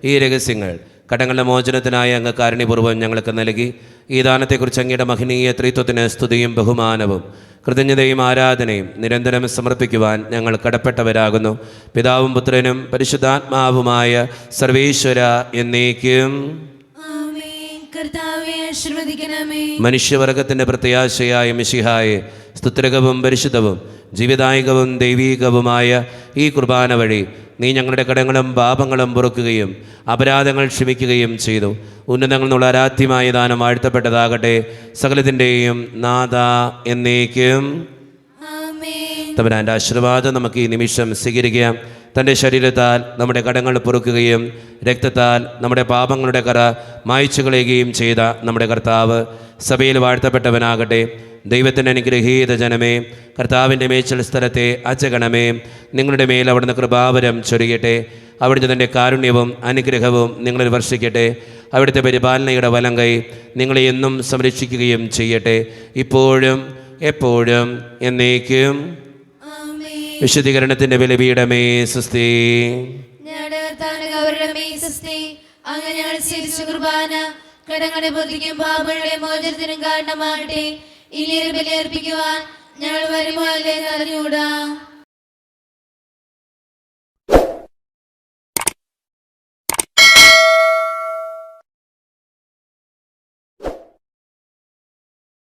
Speaker 1: ഈ രഹസ്യങ്ങൾ കടങ്ങളുടെ മോചനത്തിനായ അങ്ങ് കാരുണ്യപൂർവ്വം ഞങ്ങൾക്ക് നൽകി. ഈ ദാനത്തെക്കുറിച്ച് അങ്ങയുടെ മഹനീയ ത്രിത്വത്തിന് സ്തുതിയും ബഹുമാനവും കൃതജ്ഞതയും ആരാധനയും നിരന്തരം സമർപ്പിക്കുവാൻ ഞങ്ങൾ കടപ്പെട്ടവരാകുന്നു. പിതാവും പുത്രനും പരിശുദ്ധാത്മാവുമായ സർവേശ്വര എന്നേക്കും.
Speaker 2: ആമേൻ. കർത്താവേ ആശീർവദിക്കണമേ.
Speaker 1: മനുഷ്യവർഗത്തിൻ്റെ പ്രത്യാശയായ മിശിഹായെ, സ്തുത്രകവും പരിശുദ്ധവും ജീവിതായികവും ദൈവീകവുമായ ഈ കുർബാന വഴി നീ ഞങ്ങളുടെ കടങ്ങളും പാപങ്ങളും പൊറുക്കുകയും അപരാധങ്ങൾ ക്ഷമിക്കുകയും ചെയ്തു. ഉന്നതങ്ങളിൽ നിന്നുള്ള ആരാധ്യമായ ദാനം വാഴ്ത്തപ്പെട്ടതാകട്ടെ. സകലത്തിൻ്റെയും നാഥ എന്നേക്കും.
Speaker 2: ആമേൻ.
Speaker 1: തമ്പുരാൻ്റെ ആശീർവാദം നമുക്ക് ഈ നിമിഷം സ്വീകരിക്കാം. തൻ്റെ ശരീരത്താൽ നമ്മുടെ കടങ്ങൾ പൊറുക്കുകയും രക്തത്താൽ നമ്മുടെ പാപങ്ങളുടെ കറ മായ്ച്ചു കളയുകയും ചെയ്ത നമ്മുടെ കർത്താവ് സഭയിൽ വാഴ്ത്തപ്പെട്ടവനാകട്ടെ. ദൈവത്തിൻ്റെ അനുഗ്രഹീത ജനമേ, കർത്താവിൻ്റെ മേച്ചൽ സ്ഥലത്തെ അജഗണമേ, നിങ്ങളുടെ മേൽ അവിടുന്ന് കൃപാവരം ചൊരിയട്ടെ. അവിടുന്ന് തൻ്റെ കാരുണ്യവും അനുഗ്രഹവും നിങ്ങളിൽ വർഷിക്കട്ടെ. അവിടുത്തെ പരിപാലനയുടെ വലങ്കൈ നിങ്ങളെ എന്നും സംരക്ഷിക്കുകയും ചെയ്യട്ടെ, ഇപ്പോഴും എപ്പോഴും എന്നേക്കും.
Speaker 2: ആമേൻ.
Speaker 1: വിശുദ്ധീകരണത്തിൻ്റെ ബലിപീഠമേ സ്വസ്തി.
Speaker 2: ഞങ്ങളുടെ കർത്താവിന്റെ ഗൗരവമേ സ്വസ്തി. അങ്ങ് ഞങ്ങൾ സ്വീകരിച്ച കുർബാന കടങ്ങളുടെ ബുദ്ധിക്കും പാപങ്ങളുടെ മോചനത്തിനും കാരണമാകട്ടെ. ഇനിയൊരു ബലി അർപ്പിക്കുവാൻ ഞങ്ങൾ വരുമോ അല്ലേ അറിഞ്ഞുകൂടാ.